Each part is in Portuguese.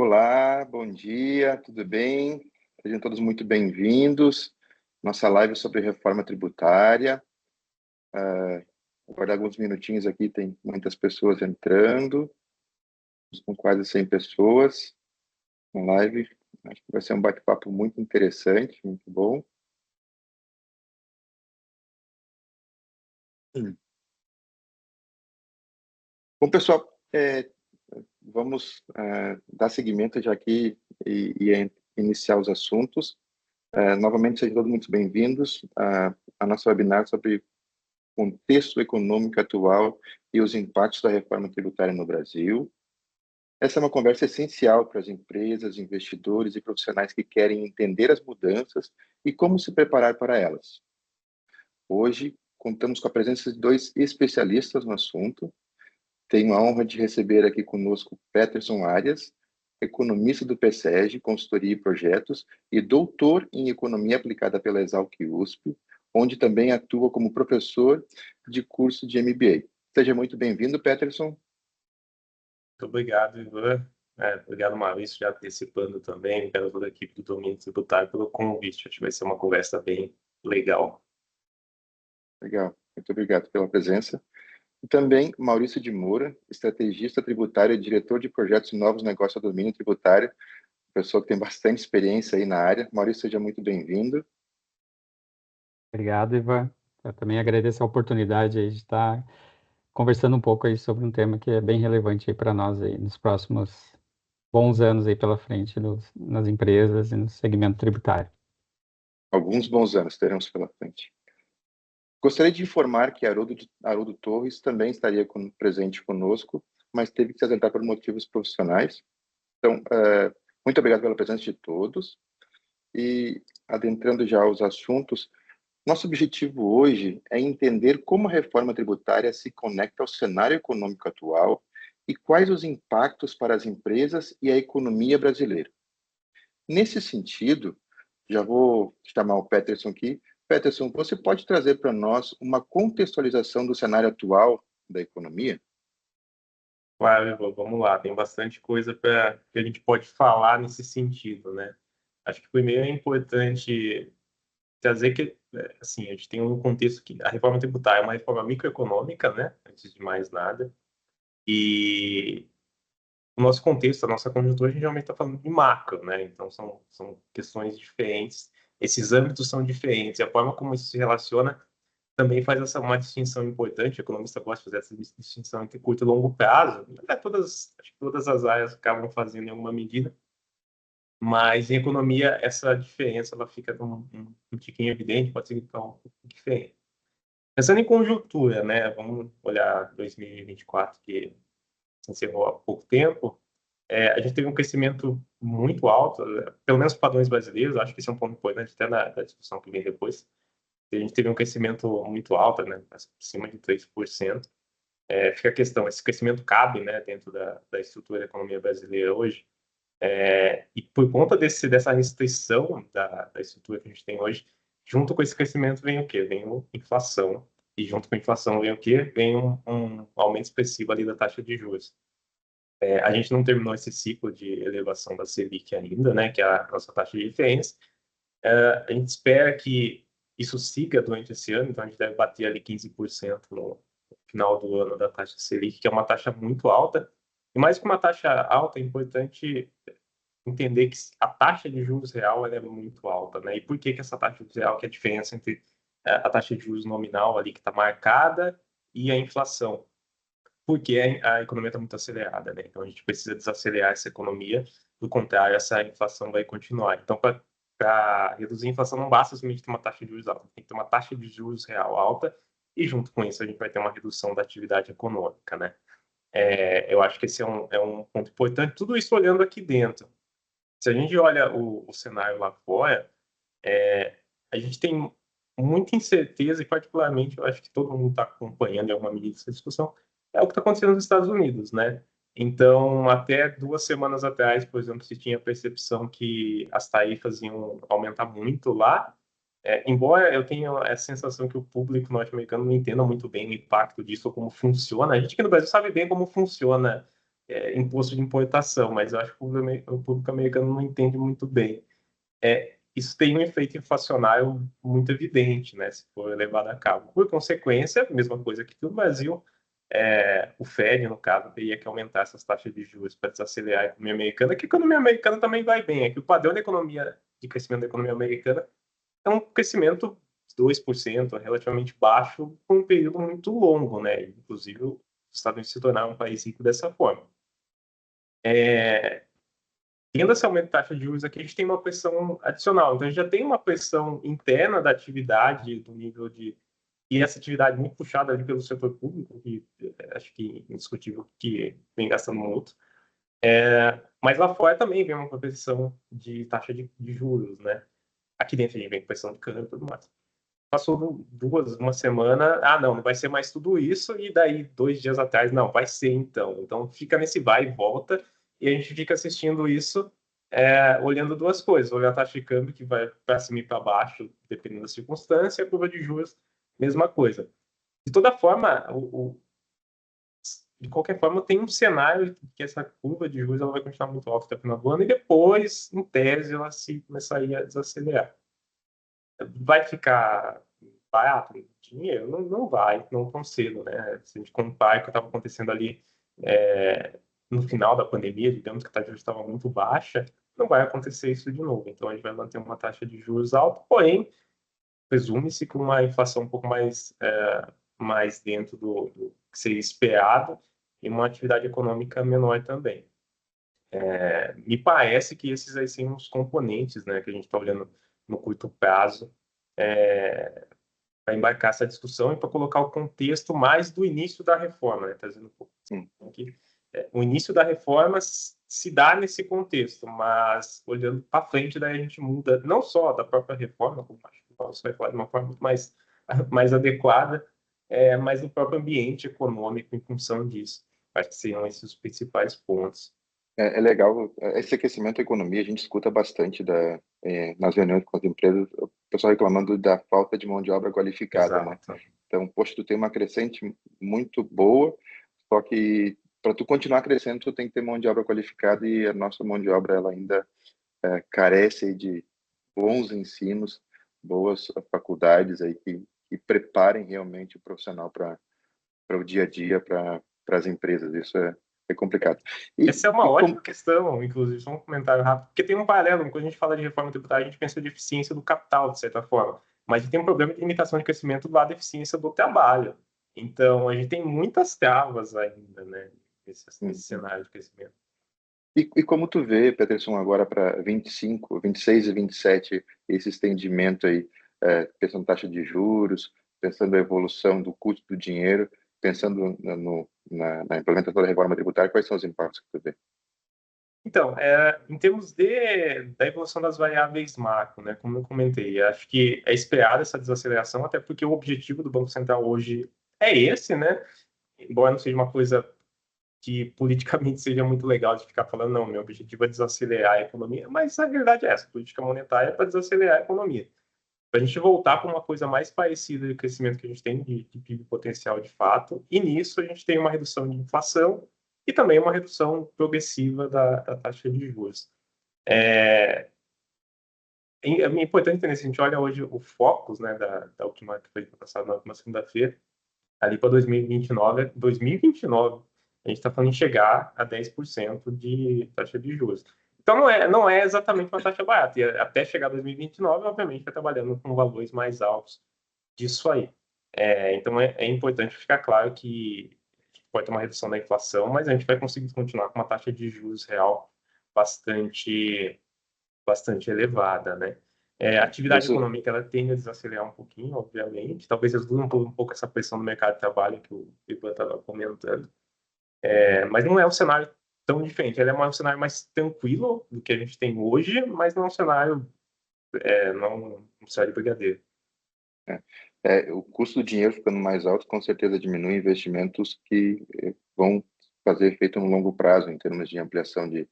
Olá, bom dia, tudo bem? Sejam todos muito bem-vindos. Nossa live sobre reforma tributária. Vou aguardar alguns minutinhos aqui, tem muitas pessoas entrando. São quase 100 pessoas na live. Acho que vai ser um bate-papo muito interessante, muito bom. Bom, pessoal, vamos dar seguimento já aqui e iniciar os assuntos. Novamente, sejam todos muito bem-vindos a nosso webinar sobre contexto econômico atual e os impactos da reforma tributária no Brasil. Essa é uma conversa essencial para as empresas, investidores e profissionais que querem entender as mudanças e como se preparar para elas. Hoje, contamos com a presença de dois especialistas no assunto. Tenho a honra de receber aqui conosco Peterson Arias, economista do PSEG, consultoria e projetos, e doutor em economia aplicada pela Exalc-USP, onde também atua como professor de curso de MBA. Seja muito bem-vindo, Peterson. Muito obrigado, Ivan. Obrigado, Maurício, já antecipando também. Obrigado toda a equipe do Domínio Tributário pelo convite. Acho que vai ser uma conversa bem legal. Legal, muito obrigado pela presença. E também Maurício de Moura, estrategista tributário e diretor de projetos e novos negócios do domínio tributário, pessoa que tem bastante experiência aí na área. Maurício, seja muito bem-vindo. Obrigado, Ivan. Eu também agradeço a oportunidade aí de estar conversando um pouco aí sobre um tema que é bem relevante aí para nós aí nos próximos bons anos aí pela frente nas empresas e no segmento tributário. Alguns bons anos teremos pela frente. Gostaria de informar que Haroldo Torres também estaria presente conosco, mas teve que se ausentar por motivos profissionais. Então, muito obrigado pela presença de todos. E, adentrando já os assuntos, nosso objetivo hoje é entender como a reforma tributária se conecta ao cenário econômico atual e quais os impactos para as empresas e a economia brasileira. Nesse sentido, já vou chamar o Peterson aqui. Peterson, você pode trazer para nós uma contextualização do cenário atual da economia? Claro, Ivan, vamos lá. Tem bastante coisa que a gente pode falar nesse sentido, né? Acho que primeiro é importante trazer que, assim, a gente tem um contexto que a reforma tributária é uma reforma microeconômica, né? Antes de mais nada. E o nosso contexto, a nossa conjuntura, a gente geralmente está falando de macro, né? Então, são questões diferentes, esses âmbitos são diferentes, e a forma como isso se relaciona também faz uma distinção importante. O economista gosta de fazer essa distinção entre curto e longo prazo. Acho que todas as áreas acabam fazendo em alguma medida, mas em economia essa diferença ela fica um tiquinho evidente, pode significar um pouco diferente. Pensando em conjuntura, né? Vamos olhar 2024, que se encerrou há pouco tempo. A gente teve um crescimento muito alto, pelo menos padrões brasileiros. Acho que esse é um ponto importante até da discussão que vem depois. A gente teve um crescimento muito alto, né, acima de 3%. Fica a questão, esse crescimento cabe, né, dentro da estrutura da economia brasileira hoje? E por conta dessa restrição da estrutura que a gente tem hoje, junto com esse crescimento vem o quê? Vem a inflação. E junto com a inflação vem o quê? Vem um aumento expressivo ali da taxa de juros. A gente não terminou esse ciclo de elevação da Selic ainda, né, que é a nossa taxa de referência. A gente espera que isso siga durante esse ano, então a gente deve bater ali 15% no final do ano da taxa Selic, que é uma taxa muito alta. E mais que uma taxa alta, é importante entender que a taxa de juros real ela é muito alta, né? E por que essa taxa de juros real, que é a diferença entre a taxa de juros nominal ali que está marcada e a inflação? Porque a economia está muito acelerada, né? Então a gente precisa desacelerar essa economia, do contrário, essa inflação vai continuar. Então, para reduzir a inflação, não basta somente ter uma taxa de juros alta, tem que ter uma taxa de juros real alta, e junto com isso a gente vai ter uma redução da atividade econômica, né? Eu acho que esse é um ponto importante, tudo isso olhando aqui dentro. Se a gente olha o cenário lá fora, a gente tem muita incerteza, e particularmente eu acho que todo mundo está acompanhando em alguma medida essa discussão, é o que está acontecendo nos Estados Unidos, né? Então, até 2 semanas atrás, por exemplo, se tinha a percepção que as tarifas iam aumentar muito lá, embora eu tenha a sensação que o público norte-americano não entenda muito bem o impacto disso ou como funciona. A gente aqui no Brasil sabe bem como funciona imposto de importação, mas eu acho que o público americano não entende muito bem. Isso tem um efeito inflacionário muito evidente, né, se for levado a cabo. Por consequência, mesma coisa que no Brasil, o Fed, no caso, teria que aumentar essas taxas de juros para desacelerar a economia americana, que a economia americana também vai bem. É que o padrão de crescimento da economia americana é um crescimento de 2%, relativamente baixo, por um período muito longo, né? Inclusive, os Estados Unidos se tornaram um país rico dessa forma. Tendo esse aumento da taxa de juros aqui, a gente tem uma pressão adicional. Então, a gente já tem uma pressão interna da atividade, do nível de... E essa atividade muito puxada ali pelo setor público, que acho que é indiscutível que vem gastando muito. Mas lá fora também vem uma pressão de taxa de juros, né? Aqui dentro a gente vem com pressão de câmbio e tudo mais. Passou uma semana, não vai ser mais tudo isso, e daí 2 dias atrás, não, vai ser então. Então fica nesse vai e volta, e a gente fica assistindo isso, olhando duas coisas: olhar a taxa de câmbio, que vai para cima e para baixo, dependendo da circunstância, e a curva de juros, mesma coisa. De toda forma, de qualquer forma, tem um cenário que essa curva de juros ela vai continuar muito alta até o final do ano, e depois, em tese, ela se começaria a desacelerar. Vai ficar barato dinheiro? Não vai, não tão cedo, né? Se a gente compara o que estava acontecendo ali no final da pandemia, digamos que a taxa de juros estava muito baixa, não vai acontecer isso de novo. Então, a gente vai manter uma taxa de juros alta, porém, presume-se com uma inflação um pouco mais dentro do que seria esperado e uma atividade econômica menor também. Me parece que esses aí são os componentes, né, que a gente está olhando no curto prazo, para embarcar essa discussão e para colocar o contexto mais do início da reforma, né, trazendo um pouco aqui. O início da reforma se dá nesse contexto, mas olhando para frente, daí a gente muda não só da própria reforma, como acho que você vai falar de uma forma muito mais adequada, mas do próprio ambiente econômico em função disso. Acho que seriam esses os principais pontos. É legal, esse aquecimento da economia, a gente escuta bastante nas reuniões com as empresas, o pessoal reclamando da falta de mão de obra qualificada, né? Exato. Então, poxa, tu tem uma crescente muito boa, só que para tu continuar crescendo, tu tem que ter mão de obra qualificada, e a nossa mão de obra ela ainda carece de bons ensinos, boas faculdades aí que preparem realmente o profissional para o dia a dia, para as empresas. Isso é complicado. Essa é uma ótima questão, inclusive, só um comentário rápido, porque tem um paralelo, quando a gente fala de reforma tributária, a gente pensa de eficiência do capital, de certa forma, mas a gente tem um problema de limitação de crescimento do lado da eficiência do trabalho. Então, a gente tem muitas travas ainda, né, nesse cenário de crescimento. E como tu vê, Peterson, agora para 25, 26 e 27, esse estendimento aí, pensando em taxa de juros, pensando na evolução do custo do dinheiro, pensando na implementação da reforma tributária, quais são os impactos que tu vê? Então, em termos da evolução das variáveis macro, né, como eu comentei, acho que é esperada essa desaceleração, até porque o objetivo do Banco Central hoje é esse, né, embora não seja uma coisa que politicamente seja muito legal de ficar falando, não, meu objetivo é desacelerar a economia, mas a verdade é essa: a política monetária é para desacelerar a economia. Para a gente voltar para uma coisa mais parecida do crescimento que a gente tem de PIB potencial de fato, e nisso a gente tem uma redução de inflação e também uma redução progressiva da taxa de juros. É importante entender, se a gente olha hoje o Focus, né, da última, que foi passada na última segunda-feira, ali para 2029, a gente está falando em chegar a 10% de taxa de juros. Então, não é exatamente uma taxa barata. E até chegar a 2029, obviamente, vai trabalhando com valores mais altos disso aí. Então, é importante ficar claro que pode ter uma redução da inflação, mas a gente vai conseguir continuar com uma taxa de juros real bastante elevada, né? A atividade econômica ela tende a desacelerar um pouquinho, obviamente. Talvez reduza um pouco essa pressão no mercado de trabalho que o Ivan estava comentando. Mas não é um cenário tão diferente. Ele é um cenário mais tranquilo do que a gente tem hoje, mas não é um cenário, não um cenário de brigadeiro. O custo do dinheiro ficando mais alto, com certeza diminui investimentos que vão fazer efeito no longo prazo, em termos de ampliação de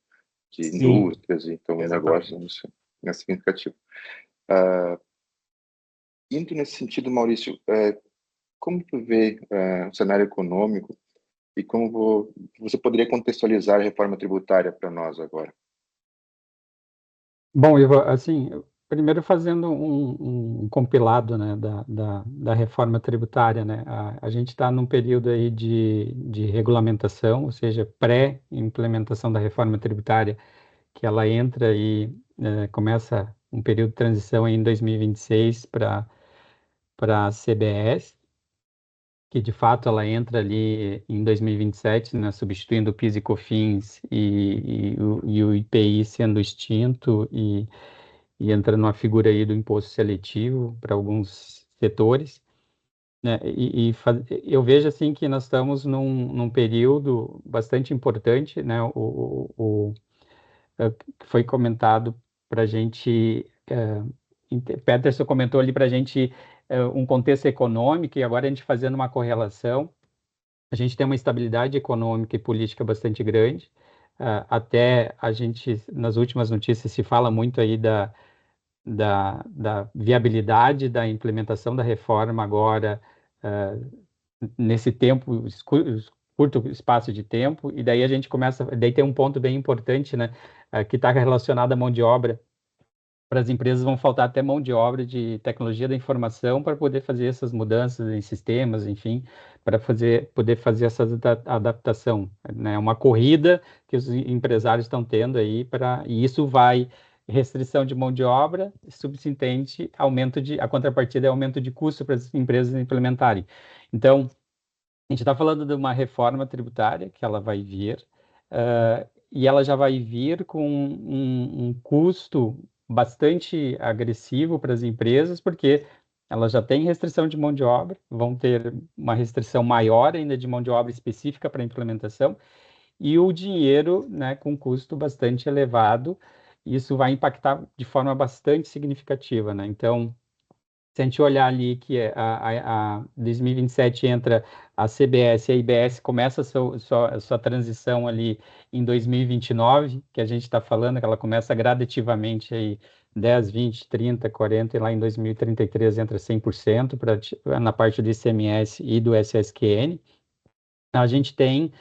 indústrias, então o negócio é significativo. Indo nesse sentido, Maurício, como tu vê o cenário econômico e como você poderia contextualizar a reforma tributária para nós agora? Bom, Ivo, assim, primeiro fazendo um compilado, né, da reforma tributária, né, a gente está num período aí de regulamentação, ou seja, pré-implementação da reforma tributária, que ela entra e começa um período de transição aí em 2026 para a CBS, que de fato ela entra ali em 2027, né, substituindo o PIS e COFINS e o IPI sendo extinto e entra numa figura aí do imposto seletivo para alguns setores, né? Eu vejo assim que nós estamos num período bastante importante, né? Que foi comentado para a gente, Peterson comentou ali para a gente um contexto econômico, e agora a gente fazendo uma correlação, a gente tem uma estabilidade econômica e política bastante grande. Até a gente, nas últimas notícias, se fala muito aí da viabilidade da implementação da reforma agora, nesse tempo, curto espaço de tempo, e daí a gente começa, daí tem um ponto bem importante, né, que está relacionado à mão de obra. Para as empresas vão faltar até mão de obra de tecnologia da informação para poder fazer essas mudanças em sistemas, enfim, para poder fazer essa adaptação, né? Uma corrida que os empresários estão tendo aí e isso vai restrição de mão de obra, subsistente, a contrapartida é aumento de custo para as empresas implementarem. Então, a gente está falando de uma reforma tributária que ela vai vir, e ela já vai vir com um custo bastante agressivo para as empresas, porque elas já têm restrição de mão de obra, vão ter uma restrição maior ainda de mão de obra específica para a implementação, e o dinheiro, né, com custo bastante elevado, isso vai impactar de forma bastante significativa, né? Então, se a gente olhar ali que a 2027 entra a CBS e a IBS começa a sua transição ali em 2029, que a gente está falando que ela começa gradativamente aí 10, 20, 30, 40 e lá em 2033 entra 100% na parte do ICMS e do SSQN. A gente tem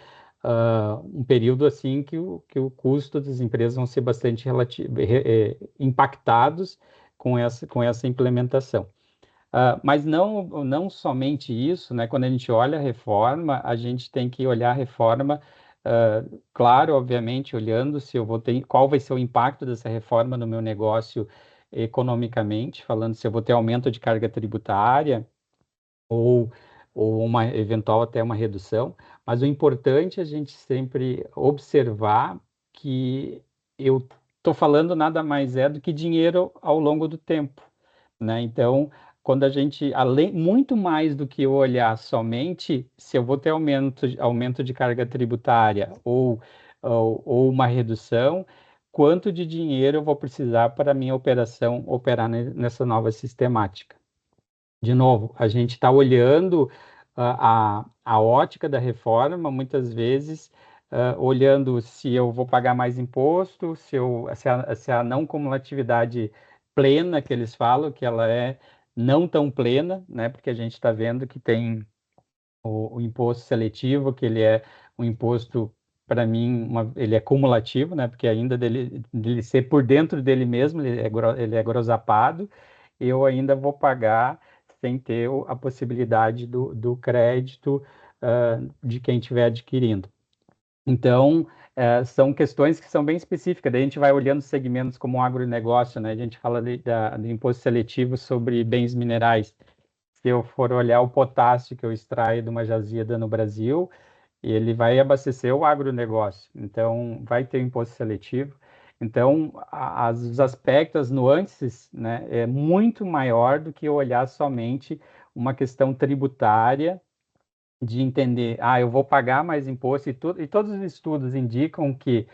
um período assim que o custo das empresas vão ser bastante impactados com essa implementação. Mas não somente isso, né? Quando a gente olha a reforma, a gente tem que olhar a reforma, claro, obviamente, olhando se eu vou ter, qual vai ser o impacto dessa reforma no meu negócio economicamente, falando se eu vou ter aumento de carga tributária ou, ou uma eventual até uma redução. Mas o importante é a gente sempre observar que eu estou falando nada mais é do que dinheiro ao longo do tempo, né? Então, quando a gente, muito mais do que eu olhar somente se eu vou ter aumento de carga tributária ou uma redução, quanto de dinheiro eu vou precisar para a minha operação operar nessa nova sistemática. De novo, a gente está olhando a ótica da reforma, muitas vezes, olhando se eu vou pagar mais imposto, se a não cumulatividade plena, que eles falam, que ela é não tão plena, né? Porque a gente está vendo que tem o imposto seletivo, que ele é um imposto, para mim, ele é cumulativo, né? Porque ainda dele ser por dentro dele mesmo, ele é grossapado, eu ainda vou pagar sem ter a possibilidade do crédito de quem estiver adquirindo. Então, são questões que são bem específicas. Daí a gente vai olhando segmentos como o agronegócio, né? A gente fala do imposto seletivo sobre bens minerais. Se eu for olhar o potássio que eu extraio de uma jazida no Brasil, ele vai abastecer o agronegócio. Então, vai ter imposto seletivo. Então, os aspectos, as nuances, né, é muito maior do que olhar somente uma questão tributária de entender, eu vou pagar mais imposto, e todos os estudos indicam que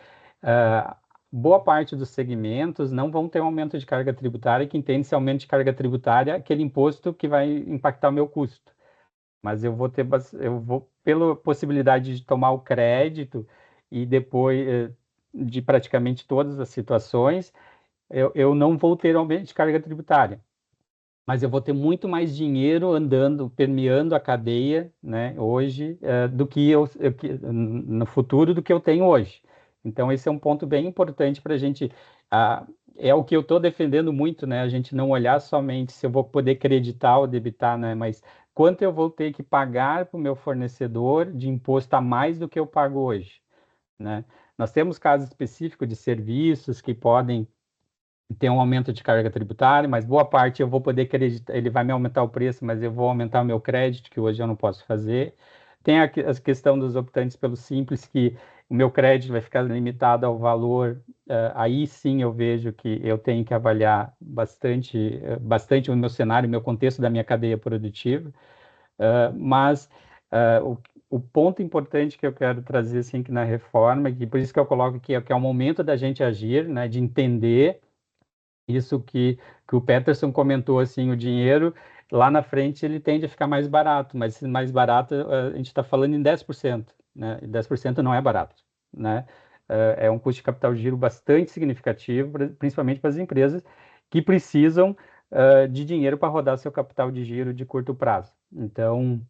boa parte dos segmentos não vão ter um aumento de carga tributária, que entende esse aumento de carga tributária aquele imposto que vai impactar o meu custo. Mas eu vou pela possibilidade de tomar o crédito e depois de praticamente todas as situações, eu não vou ter aumento de carga tributária. mas eu vou ter muito mais dinheiro andando, permeando a cadeia, né, hoje, do que no futuro do que eu tenho hoje. Então, esse é um ponto bem importante para a gente. ah, É o que eu estou defendendo muito, né? A gente não olhar somente se eu vou poder creditar ou debitar, né? Mas quanto eu vou ter que pagar para o meu fornecedor de imposto a mais do que eu pago hoje, né? Nós temos casos específicos de serviços que podem ter um aumento de carga tributária, mas boa parte eu vou poder acreditar, ele vai me aumentar o preço, mas eu vou aumentar o meu crédito, que hoje eu não posso fazer. Tem a questão dos optantes pelo Simples, que o meu crédito vai ficar limitado ao valor, aí sim eu vejo que eu tenho que avaliar bastante o meu cenário, o meu contexto da minha cadeia produtiva, mas o ponto importante que eu quero trazer assim, que na reforma, que por isso que eu coloco aqui, que é o momento da gente agir, né, de entender isso que o Peterson comentou, assim, o dinheiro lá na frente ele tende a ficar mais barato, mas esse mais barato a gente está falando em 10%, né? E 10% não é barato, né? É um custo de capital de giro bastante significativo, principalmente para as empresas que precisam de dinheiro para rodar seu capital de giro de curto prazo. Então,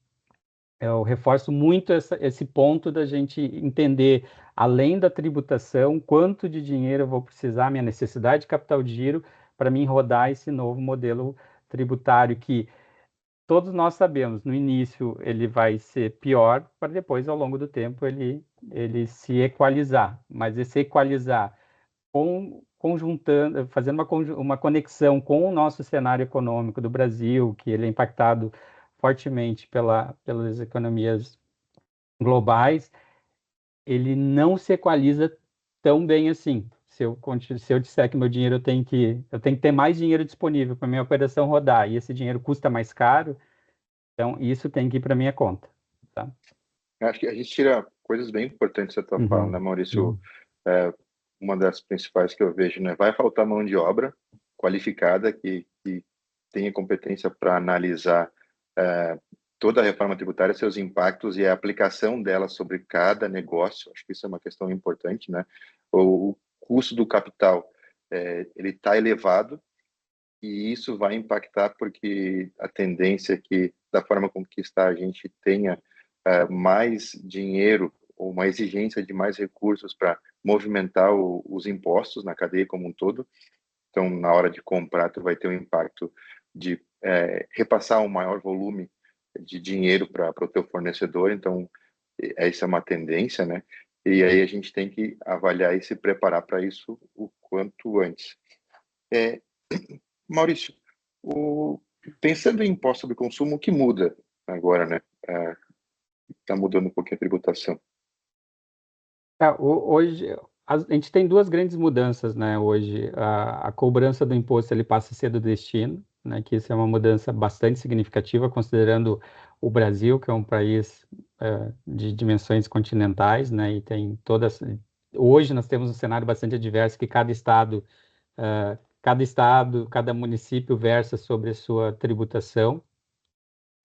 eu reforço muito esse ponto da gente entender, além da tributação, quanto de dinheiro eu vou precisar, minha necessidade de capital de giro, para mim rodar esse novo modelo tributário que todos nós sabemos, no início ele vai ser pior, para depois, ao longo do tempo, ele se equalizar. Mas esse equalizar, conjuntando, fazendo uma conexão com o nosso cenário econômico do Brasil, que ele é impactado fortemente pelas economias globais, ele não se equaliza tão bem assim. Se eu disser que meu dinheiro eu tenho que ter mais dinheiro disponível para minha operação rodar e esse dinheiro custa mais caro, então isso tem que ir para minha conta, tá? Eu acho que a gente tira coisas bem importantes da tua fala, né, Uhum, Maurício? uhum, Uma das principais que eu vejo, né? Vai faltar mão de obra qualificada que tenha competência para analisar toda a reforma tributária, seus impactos e a aplicação dela sobre cada negócio. Acho que isso é uma questão importante, né? O custo do capital, ele está elevado e isso vai impactar porque a tendência é que, da forma como que está, a gente tenha mais dinheiro ou uma exigência de mais recursos para movimentar os impostos na cadeia como um todo. Então, na hora de comprar, tu vai ter um impacto de repassar um maior volume de dinheiro para o teu fornecedor. Então, essa é uma tendência, né? E aí a gente tem que avaliar e se preparar para isso o quanto antes. É, Maurício, pensando em imposto sobre consumo, o que muda agora, né? Está mudando um pouquinho a tributação. Hoje a gente tem duas grandes mudanças, né? Hoje a cobrança do imposto ele passa a ser do destino, né? Que isso é uma mudança bastante significativa, considerando o Brasil, que é um país de dimensões continentais, né? E tem todas. Hoje nós temos um cenário bastante adverso que cada município versa sobre a sua tributação.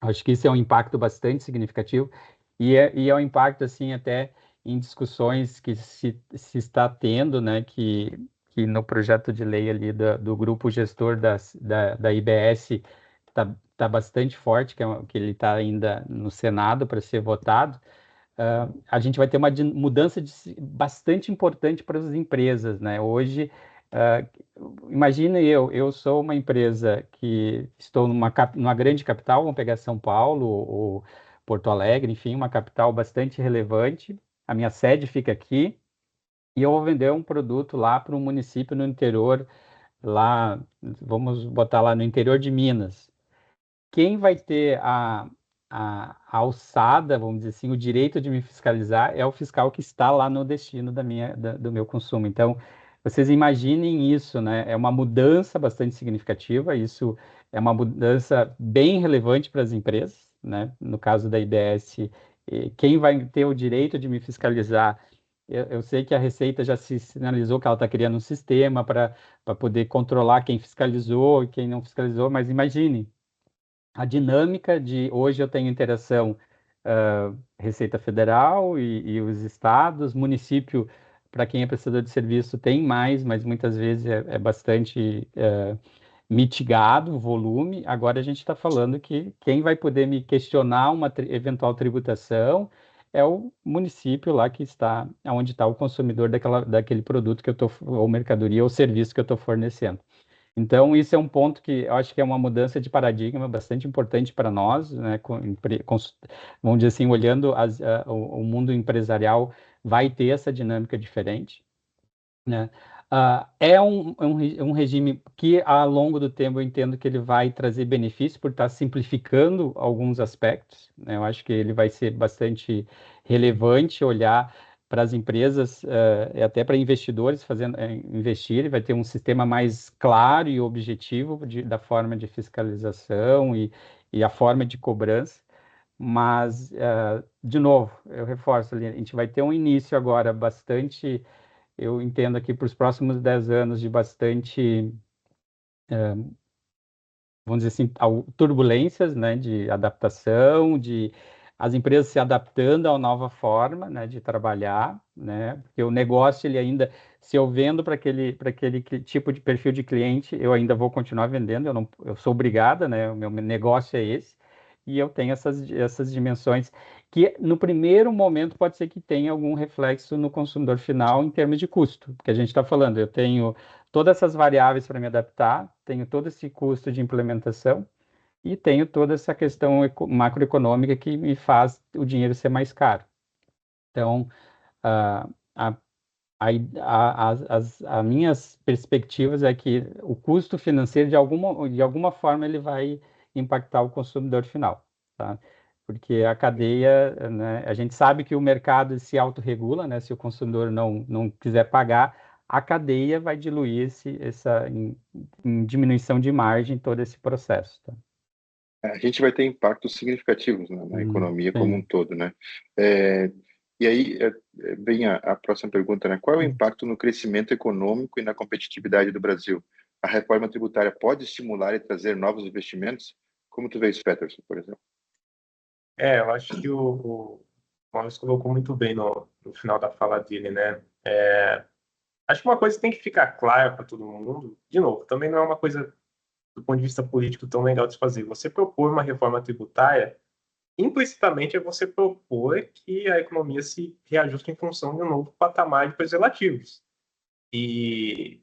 Acho que isso é um impacto bastante significativo e é um impacto assim até em discussões que se está tendo, né, que no projeto de lei ali do grupo gestor da IBS tá bastante forte, que ele está ainda no Senado para ser votado. A gente vai ter uma mudança bastante importante para as empresas, né? Hoje, imagine eu sou uma empresa que estou numa grande capital, vamos pegar São Paulo ou Porto Alegre, enfim, uma capital bastante relevante. A minha sede fica aqui e eu vou vender um produto lá para um município no interior, lá, vamos botar lá no interior de Minas. Quem vai ter a alçada, vamos dizer assim, o direito de me fiscalizar é o fiscal que está lá no destino do meu consumo. Então, vocês imaginem isso, né? É uma mudança bastante significativa, isso é uma mudança bem relevante para as empresas, né? No caso da IBS, quem vai ter o direito de me fiscalizar? Eu sei que a Receita já se sinalizou que ela está criando um sistema para poder controlar quem fiscalizou e quem não fiscalizou, mas imagine a dinâmica de hoje eu tenho interação Receita Federal e os estados, município, para quem é prestador de serviço, tem mais, mas muitas vezes é bastante mitigado o volume, agora a gente está falando que quem vai poder me questionar uma eventual tributação é o município lá que está, onde está o consumidor daquele produto que eu estou, ou mercadoria ou serviço que eu estou fornecendo. Então, isso é um ponto que eu acho que é uma mudança de paradigma bastante importante para nós, né? Vamos dizer assim, olhando o mundo empresarial, vai ter essa dinâmica diferente, né? É um regime que, ao longo do tempo, eu entendo que ele vai trazer benefícios por estar simplificando alguns aspectos, né? Eu acho que ele vai ser bastante relevante olhar para as empresas, e até para investidores investir, ele vai ter um sistema mais claro e objetivo da forma de fiscalização e a forma de cobrança. Mas, de novo, eu reforço ali, a gente vai ter um início agora bastante, eu entendo aqui para os próximos 10 anos de bastante, vamos dizer assim, turbulências, né, de adaptação, de as empresas se adaptando à nova forma, né, de trabalhar, né, porque o negócio, ele ainda, se eu vendo para aquele tipo de perfil de cliente, eu ainda vou continuar vendendo, eu sou obrigada, né, o meu negócio é esse, e eu tenho essas dimensões que, no primeiro momento, pode ser que tenha algum reflexo no consumidor final em termos de custo, porque a gente está falando, eu tenho todas essas variáveis para me adaptar, tenho todo esse custo de implementação e tenho toda essa questão macroeconômica que me faz o dinheiro ser mais caro. Então, a, a, as minhas perspectivas é que o custo financeiro, de alguma forma, ele vai impactar o consumidor final, tá? Porque a cadeia, né, a gente sabe que o mercado se autorregula, né? Se o consumidor não quiser pagar, a cadeia vai diluir em diminuição de margem todo esse processo, tá? A gente vai ter impactos significativos na economia como um Sim. todo, né? É, e aí vem a próxima pergunta, né? Qual é o impacto no crescimento econômico e na competitividade do Brasil? A reforma tributária pode estimular e trazer novos investimentos? Como tu vê isso, Peterson, por exemplo? Eu acho que o Maurício colocou muito bem no final da fala dele, né? Acho que uma coisa que tem que ficar clara para todo mundo, de novo, também não é uma coisa do ponto de vista político tão legal de se fazer. Você propor uma reforma tributária, implicitamente é você propor que a economia se reajuste em função de um novo patamar de preços relativos. E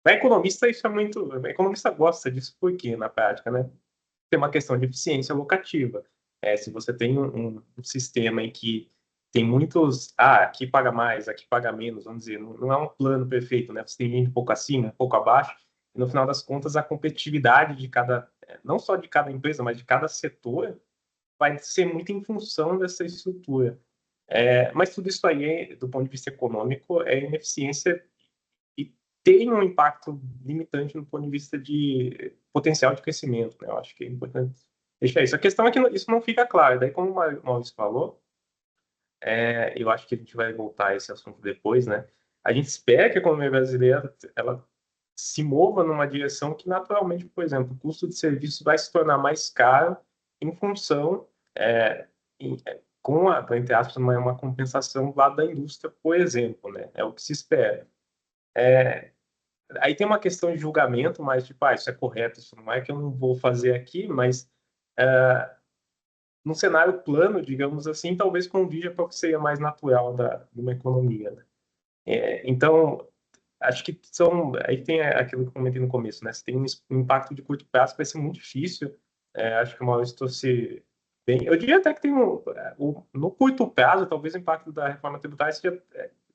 para economista isso é muito, o economista gosta disso porque na prática, né? Tem uma questão de eficiência locativa. Se você tem um sistema em que tem muitos, aqui paga mais, aqui paga menos, vamos dizer, não é um plano perfeito, né? Você tem gente um pouco acima, um pouco abaixo, e no final das contas a competitividade de cada, não só de cada empresa, mas de cada setor, vai ser muito em função dessa estrutura. Mas tudo isso aí, do ponto de vista econômico, é ineficiência e tem um impacto limitante no ponto de vista de potencial de crescimento, né? Eu acho que é importante deixar isso. A questão é que isso não fica claro. Daí, como o Maurício falou, eu acho que a gente vai voltar a esse assunto depois, né? A gente espera que a economia brasileira ela se mova numa direção que, naturalmente, por exemplo, o custo de serviço vai se tornar mais caro em função, com entre aspas, uma compensação lá da indústria, por exemplo, né? É o que se espera. Aí tem uma questão de julgamento, mas tipo, isso é correto, isso não é que eu não vou fazer aqui, mas num cenário plano, digamos assim, talvez convija para o que seria mais natural de uma economia, né? Então, acho que aí tem aquilo que eu comentei no começo, né? Se tem um impacto de curto prazo, vai ser muito difícil. Acho que o Maurício trouxe bem. Eu diria até que tem no curto prazo, talvez o impacto da reforma tributária seja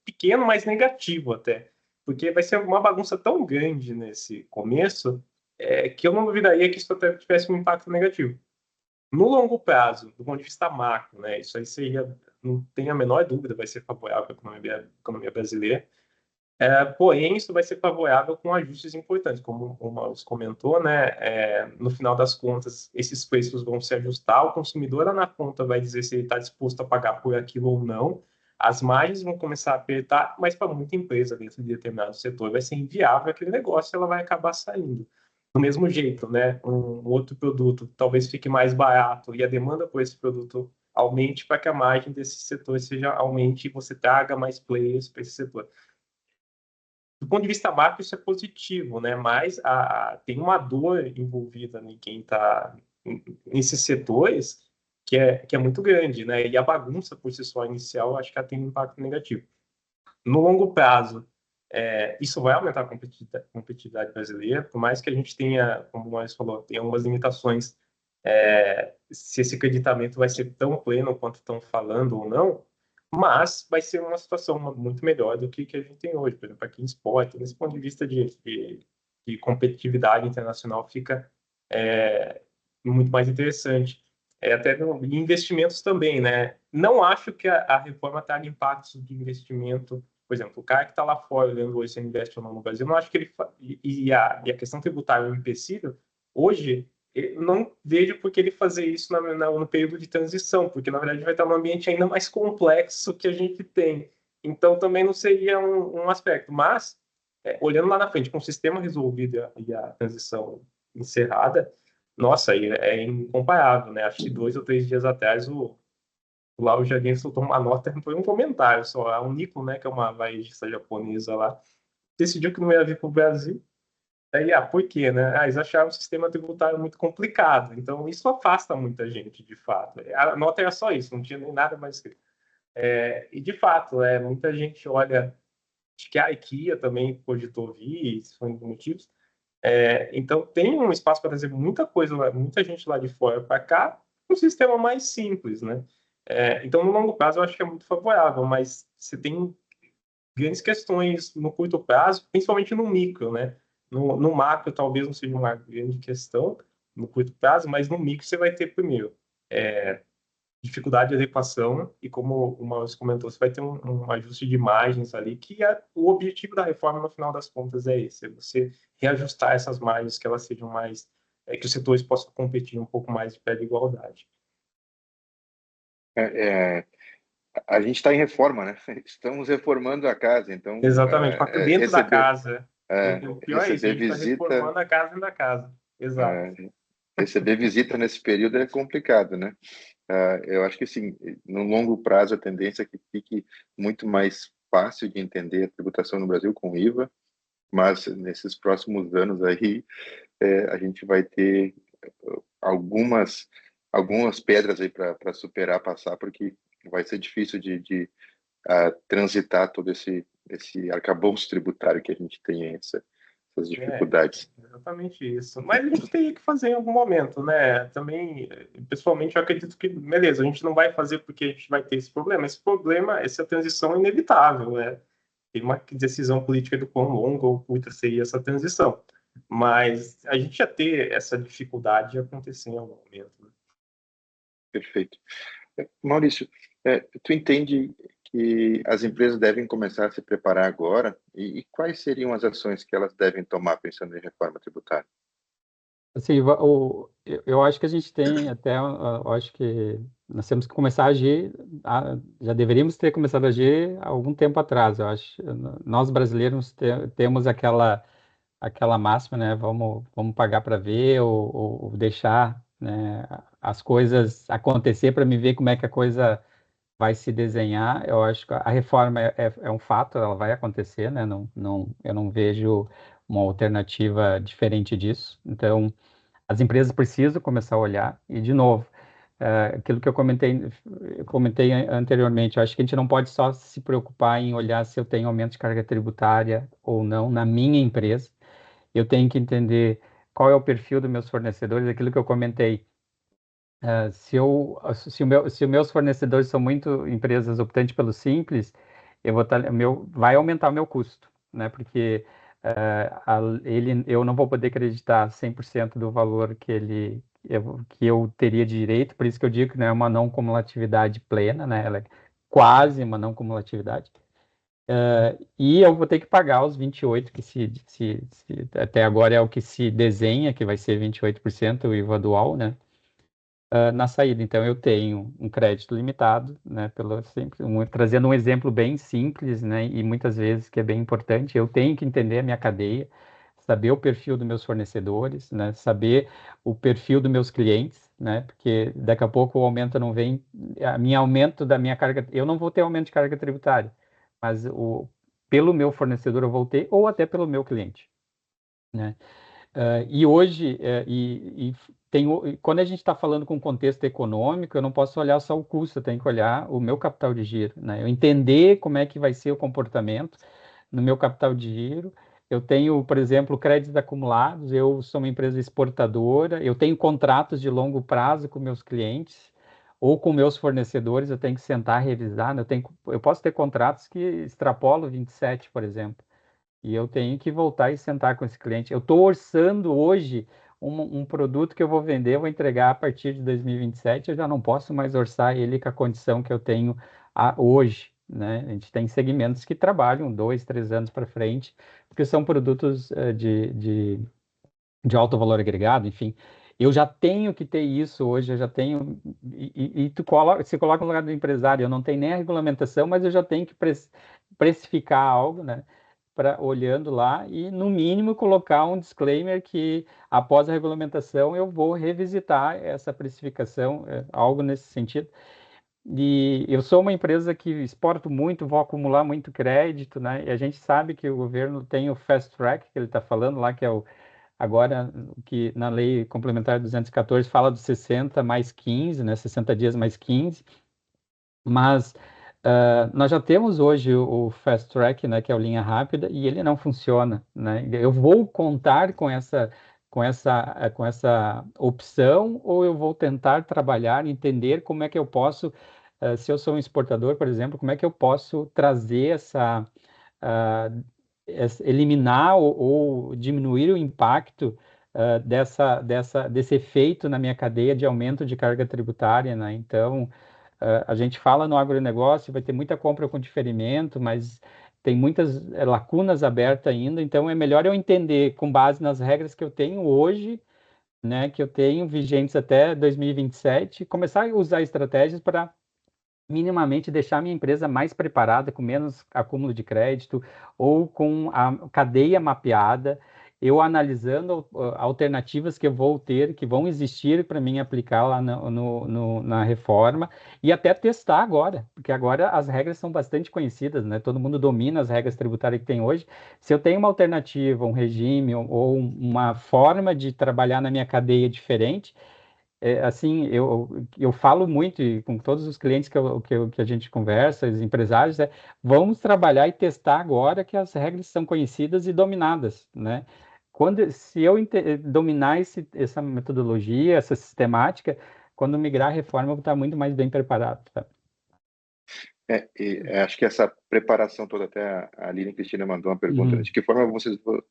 pequeno, mas negativo até. Porque vai ser uma bagunça tão grande nesse começo que eu não duvidaria que isso até tivesse um impacto negativo. No longo prazo, do ponto de vista macro, né, isso aí seria, não tem a menor dúvida, vai ser favorável para a economia brasileira. Porém, isso vai ser favorável com ajustes importantes, como o Maurício comentou, né? No final das contas, esses preços vão se ajustar, o consumidor lá na ponta vai dizer se ele está disposto a pagar por aquilo ou não, as margens vão começar a apertar, mas para muita empresa dentro de determinado setor vai ser inviável aquele negócio, ela vai acabar saindo. Do mesmo jeito, né? Um outro produto talvez fique mais barato e a demanda por esse produto aumente para que a margem desse setor seja aumente e você traga mais players para esse setor. do ponto de vista macro, isso é positivo, né? Mas tem uma dor envolvida em quem está nesses setores que é muito grande, né? E a bagunça por si só inicial, acho que ela tem um impacto negativo. No longo prazo, isso vai aumentar a competitividade brasileira, por mais que a gente tenha, como o Maurício falou, tenha algumas limitações, se esse acreditamento vai ser tão pleno quanto estão falando ou não, mas vai ser uma situação muito melhor do que a gente tem hoje. Por exemplo, aqui em esporte, nesse ponto de vista de competitividade internacional, fica muito mais interessante. Até em investimentos também, né? Não acho que a reforma traga impactos de investimento. Por exemplo, o cara que está lá fora olhando hoje se ele investe ou não no Brasil, não acho que ele... E a questão tributária é um empecilho. Hoje, eu não vejo por que ele fazer isso no período de transição, porque, na verdade, vai estar num ambiente ainda mais complexo que a gente tem. Então, também não seria um aspecto. Mas, olhando lá na frente, com o sistema resolvido e a transição encerrada, nossa, é incomparável, né? Acho que 2 ou 3 dias atrás lá o Jardim soltou uma nota, foi um comentário só. A Uniqlo, né, que é uma varejista japonesa lá, decidiu que não ia vir para o Brasil. Aí, por quê, né? Eles acharam o sistema tributário muito complicado. Então, isso afasta muita gente, de fato. A nota era só isso, não tinha nem nada mais escrito. E, de fato, muita gente olha... Acho que a IKEA também cogitou vir, isso foi um dos motivos. Então, tem um espaço para trazer muita coisa, muita gente lá de fora para cá, um sistema mais simples, né? Então, no longo prazo, eu acho que é muito favorável, mas você tem grandes questões no curto prazo, principalmente no micro, né? No macro, talvez não seja uma grande questão no curto prazo, mas no micro você vai ter, primeiro, dificuldade de adequação e, como o Maurício comentou, você vai ter um ajuste de margens ali, que o objetivo da reforma, no final das contas, é esse, é você reajustar essas margens, que elas sejam mais... que os setores possam competir um pouco mais de pé de igualdade. A gente está em reforma, né? Estamos reformando a casa, então Exatamente, dentro da casa. O pior é isso, a receber gente está visita, reformando a casa dentro da casa. Exato. Receber visita nesse período é complicado, né? Eu acho que, sim, no longo prazo, a tendência é que fique muito mais fácil de entender a tributação no Brasil com IVA, mas nesses próximos anos aí, a gente vai ter algumas pedras aí para superar, passar, porque vai ser difícil de transitar todo esse arcabouço tributário que a gente tem, essas dificuldades. Exatamente isso. Mas a gente teria que fazer em algum momento, né? Também, pessoalmente, eu acredito que, beleza, a gente não vai fazer porque a gente vai ter esse problema. Esse problema, essa transição é inevitável, né? Tem uma decisão política do quão longa ou curta seria essa transição. Mas a gente ia ter essa dificuldade de acontecer em algum momento. Né? Perfeito. Maurício, tu entende que as empresas devem começar a se preparar agora e quais seriam as ações que elas devem tomar pensando em reforma tributária? Assim, eu acho que a gente tem até, eu acho que nós temos que começar a agir, já deveríamos ter começado a agir há algum tempo atrás, eu acho. Nós brasileiros temos aquela máxima, né? Vamos pagar para ver ou deixar, né, as coisas acontecer para me ver como é que a coisa vai se desenhar. Eu acho que a reforma é um fato, ela vai acontecer, né? Eu não vejo uma alternativa diferente disso. Então, as empresas precisam começar a olhar e, de novo, aquilo que eu comentei anteriormente, eu acho que a gente não pode só se preocupar em olhar se eu tenho aumento de carga tributária ou não na minha empresa. Eu tenho que entender qual é o perfil dos meus fornecedores, aquilo que eu comentei. Se os meus fornecedores são muito empresas optantes pelo simples, vai aumentar o meu custo, né? Porque eu não vou poder acreditar 100% do valor que eu teria de direito, por isso que eu digo que não é uma não cumulatividade plena, né? Ela é quase uma não cumulatividade. E eu vou ter que pagar os 28%, até agora é o que se desenha, que vai ser 28% o IVA dual, né? Na saída. Então, eu tenho um crédito limitado, né? Trazendo um exemplo bem simples, né? E muitas vezes que é bem importante, eu tenho que entender a minha cadeia, saber o perfil dos meus fornecedores, né? Saber o perfil dos meus clientes, né? Porque daqui a pouco o aumento não vem, aumento da minha carga, eu não vou ter aumento de carga tributária, mas pelo meu fornecedor eu vou ter, ou até pelo meu cliente, né? E hoje, quando a gente está falando com contexto econômico, eu não posso olhar só o custo, eu tenho que olhar o meu capital de giro, né? Eu entender como é que vai ser o comportamento no meu capital de giro. Eu tenho, por exemplo, créditos acumulados, eu sou uma empresa exportadora, eu tenho contratos de longo prazo com meus clientes ou com meus fornecedores, eu tenho que sentar, revisar, né? Eu posso ter contratos que extrapolam 27, por exemplo. E eu tenho que voltar e sentar com esse cliente. Eu estou orçando hoje um produto que eu vou vender, eu vou entregar a partir de 2027, eu já não posso mais orçar ele com a condição que eu tenho hoje, né? A gente tem segmentos que trabalham 2, 3 anos para frente, porque são produtos de alto valor agregado, enfim. Eu já tenho que ter isso hoje, eu já tenho. E se coloca no lugar do empresário, eu não tenho nem a regulamentação, mas eu já tenho que precificar algo, né? Olhando lá e, no mínimo, colocar um disclaimer que, após a regulamentação, eu vou revisitar essa precificação, algo nesse sentido. E eu sou uma empresa que exporto muito, vou acumular muito crédito, né? E a gente sabe que o governo tem o fast track, que ele está falando lá, que é agora, que na lei complementar 214 fala dos 60 mais 15, né? 60 dias mais 15, mas nós já temos hoje o Fast Track, né, que é o linha rápida, e ele não funciona, né? Eu vou contar com essa opção, ou eu vou tentar trabalhar, entender como é que eu posso, se eu sou um exportador, por exemplo, como é que eu posso trazer ah, eliminar ou diminuir o impacto desse efeito na minha cadeia de aumento de carga tributária, né? Então, a gente fala no agronegócio, vai ter muita compra com diferimento, mas tem muitas lacunas abertas ainda, então é melhor eu entender com base nas regras que eu tenho hoje, né, que eu tenho vigentes até 2027, começar a usar estratégias para minimamente deixar minha empresa mais preparada, com menos acúmulo de crédito ou com a cadeia mapeada, eu analisando alternativas que eu vou ter, que vão existir para mim aplicar lá na reforma e até testar agora, porque agora as regras são bastante conhecidas, né? Todo mundo domina as regras tributárias que tem hoje. Se eu tenho uma alternativa, um regime ou uma forma de trabalhar na minha cadeia diferente, assim, eu falo muito e com todos os clientes que a gente conversa, os empresários, vamos trabalhar e testar agora que as regras são conhecidas e dominadas, né? Se eu dominar essa metodologia, essa sistemática, quando migrar a reforma, eu vou estar muito mais bem preparado, tá? Acho que essa preparação toda, até a Aline Cristina mandou uma pergunta, Uhum. de que forma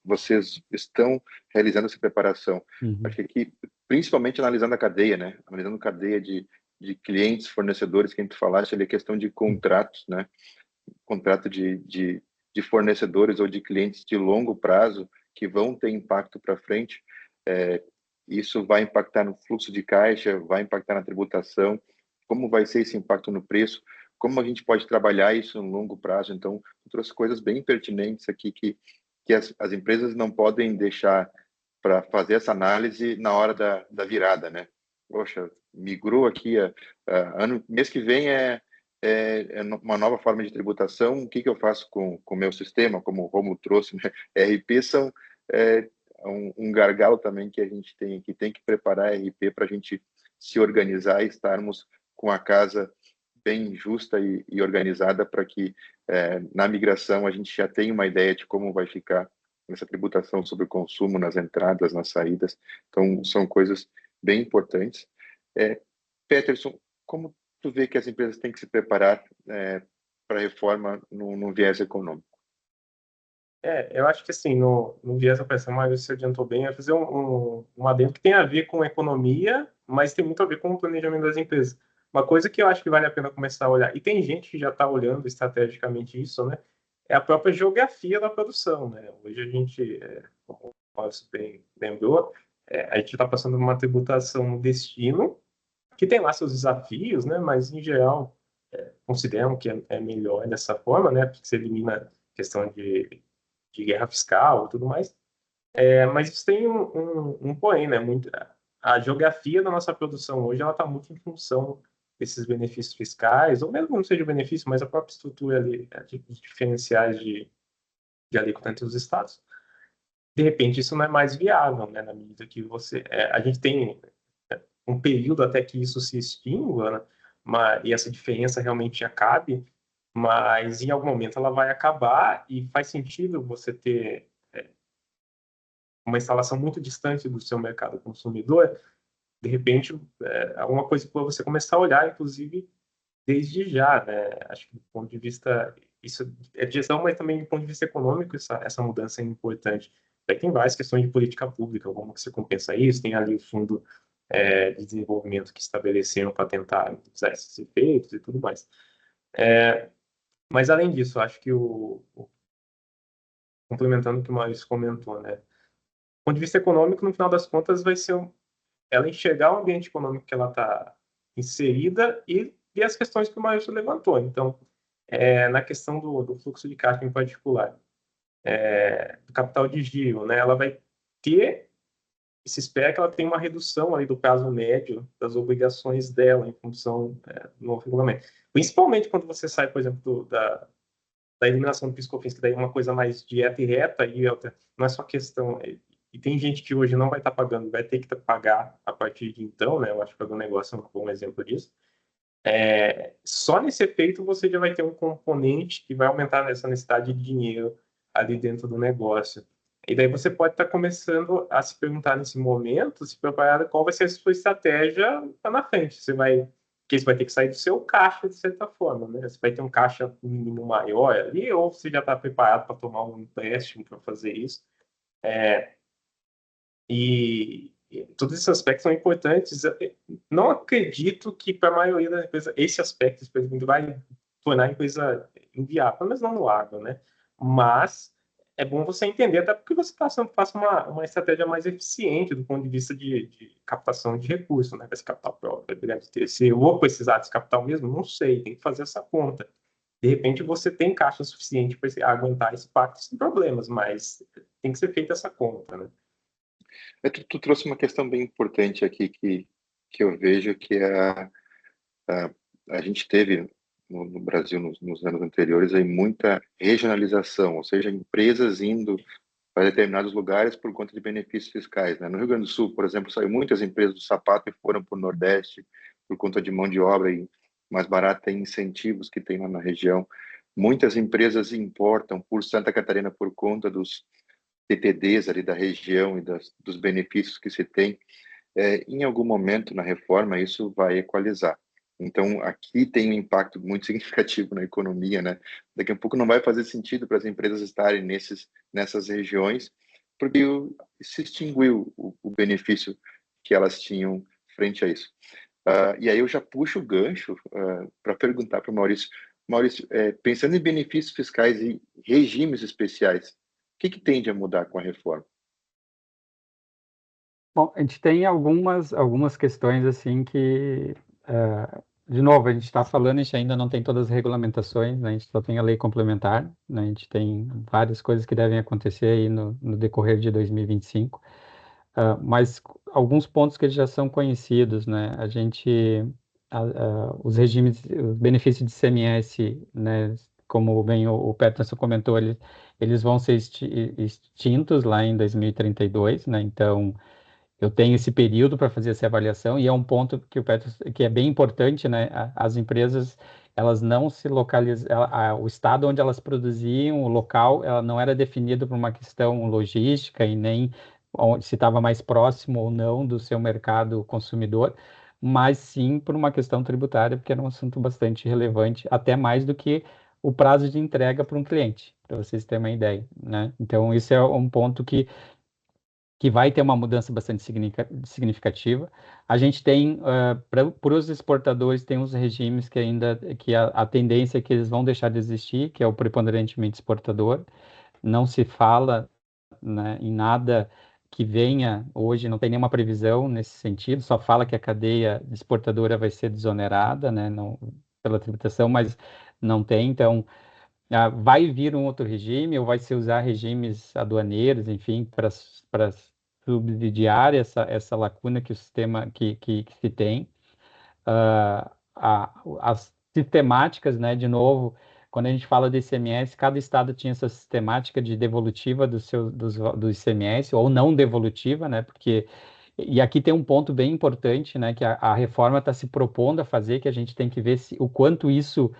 vocês estão realizando essa preparação? Uhum. Acho que aqui, principalmente analisando a cadeia, né? Analisando a cadeia de clientes, fornecedores, que a gente falasse ali, a questão de contratos, né? Contrato de fornecedores ou de clientes de longo prazo que vão ter impacto para frente. Isso vai impactar no fluxo de caixa, vai impactar na tributação, como vai ser esse impacto no preço, como a gente pode trabalhar isso no longo prazo. Então, eu trouxe coisas bem pertinentes aqui que as empresas não podem deixar para fazer essa análise na hora da virada, né? Poxa, migrou aqui, mês que vem é uma nova forma de tributação. O que eu faço com o meu sistema, como o Romulo trouxe, né? RP são um gargalo também que a gente tem aqui, tem que preparar RP para a gente se organizar e estarmos com a casa bem justa e organizada para que na migração a gente já tenha uma ideia de como vai ficar essa tributação sobre o consumo nas entradas, nas saídas. Então, são coisas bem importantes. Peterson, como tu vê que as empresas têm que se preparar para a reforma no viés econômico? Eu acho que assim, no viés operacional, você adiantou bem, é fazer um adendo que tem a ver com economia, mas tem muito a ver com o planejamento das empresas. Uma coisa que eu acho que vale a pena começar a olhar, e tem gente que já está olhando estrategicamente isso, né? É a própria geografia da produção, né? Hoje a gente, como o Maurício bem lembrou, a gente está passando por uma tributação no destino, que tem lá seus desafios, né? Mas, em geral, consideram que é melhor dessa forma, né? Porque você elimina a questão de guerra fiscal e tudo mais. Mas isso tem um porém, né? A geografia da nossa produção hoje ela está muito em função desses benefícios fiscais, ou mesmo não seja benefício, mas a própria estrutura ali, de diferenciais de alíquota entre os estados. De repente, isso não é mais viável, né? Na medida que a gente tem um período até que isso se extingua, né? E essa diferença realmente acabe, mas em algum momento ela vai acabar e faz sentido você ter uma instalação muito distante do seu mercado consumidor. De repente, alguma coisa para você começar a olhar, inclusive, desde já, né? Acho que do ponto de vista, isso é de gestão, mas também do ponto de vista econômico, essa mudança é importante. Aí tem várias questões de política pública, como que você compensa isso, tem ali o fundo de desenvolvimento que estabeleceram para tentar usar esses efeitos e tudo mais. Mas, além disso, acho que complementando o que o Maurício comentou, né? Do ponto de vista econômico, no final das contas, vai ser ela enxergar o ambiente econômico que ela está inserida e ver as questões que o Maurício levantou. Então, na questão do fluxo de caixa em particular, do capital de giro, né? Ela vai ter, se espera que ela tenha uma redução ali do prazo médio das obrigações dela em função do novo regulamento. Principalmente quando você sai, por exemplo, da eliminação do PIS/COFINS, que daí é uma coisa mais direta e reta, e não é só questão... E tem gente que hoje não vai estar pagando, vai ter que pagar a partir de então, né? Eu acho que o agronegócio é um bom exemplo disso. Só nesse efeito você já vai ter um componente que vai aumentar essa necessidade de dinheiro ali dentro do negócio. E daí você pode estar começando a se perguntar nesse momento, se preparar qual vai ser a sua estratégia para na frente. Porque você vai ter que sair do seu caixa de certa forma, né? Você vai ter um caixa mínimo maior ali, ou você já está preparado para tomar um empréstimo para fazer isso. E todos esses aspectos são importantes. Não acredito que para a maioria das empresas esse aspecto específico vai tornar a empresa inviável, pelo menos não no agro, né? Mas é bom você entender, até porque você faça uma estratégia mais eficiente do ponto de vista de captação de recursos, né? Vai ser capital próprio, vai de terceiro, ou precisar desse capital mesmo? Não sei, tem que fazer essa conta. De repente você tem caixa suficiente para aguentar esse pacto sem problemas, mas tem que ser feita essa conta, né? Tu trouxe uma questão bem importante aqui que eu vejo que a gente teve no Brasil nos anos anteriores aí muita regionalização, ou seja, empresas indo para determinados lugares por conta de benefícios fiscais, né? No Rio Grande do Sul, por exemplo, saiu muitas empresas do sapato e foram para o Nordeste por conta de mão de obra mais barata e incentivos que tem lá na região. Muitas empresas importam por Santa Catarina por conta dos TTDs ali da região e dos benefícios que se tem. Em algum momento na reforma isso vai equalizar. Então, aqui tem um impacto muito significativo na economia, né? Daqui a pouco não vai fazer sentido para as empresas estarem nessas regiões, porque se extinguiu o benefício que elas tinham frente a isso. E aí eu já puxo o gancho para perguntar para o Maurício. Maurício, pensando em benefícios fiscais e regimes especiais, o que tende a mudar com a reforma? Bom, a gente tem algumas questões assim que, de novo, a gente está falando, a gente ainda não tem todas as regulamentações, né? A gente só tem a lei complementar, né? A gente tem várias coisas que devem acontecer aí no decorrer de 2025, mas alguns pontos que já são conhecidos, né? Os regimes, os benefícios de ICMS, né? Como bem o Peterson comentou, eles vão ser extintos lá em 2032, né? Então eu tenho esse período para fazer essa avaliação e é um ponto que que é bem importante, né? As empresas, elas não se localizam, o estado onde elas produziam, o local, ela não era definido por uma questão logística e nem se estava mais próximo ou não do seu mercado consumidor, mas sim por uma questão tributária, porque era um assunto bastante relevante, até mais do que o prazo de entrega para um cliente, para vocês terem uma ideia, né? Então, isso é um ponto que vai ter uma mudança bastante significativa. A gente tem, para os exportadores, tem uns regimes que ainda, que a tendência é que eles vão deixar de existir, que é o preponderantemente exportador. Não se fala, né, em nada que venha hoje, não tem nenhuma previsão nesse sentido, só fala que a cadeia exportadora vai ser desonerada, né, não, pela tributação, mas não tem, então vai vir um outro regime ou vai se usar regimes aduaneiros, enfim, para subsidiar essa lacuna que o sistema que se tem. As sistemáticas, né, de novo, quando a gente fala de ICMS, cada estado tinha essa sistemática de devolutiva do ICMS, ou não devolutiva, né? E aqui tem um ponto bem importante, né? Que a reforma está se propondo a fazer, que a gente tem que ver o quanto isso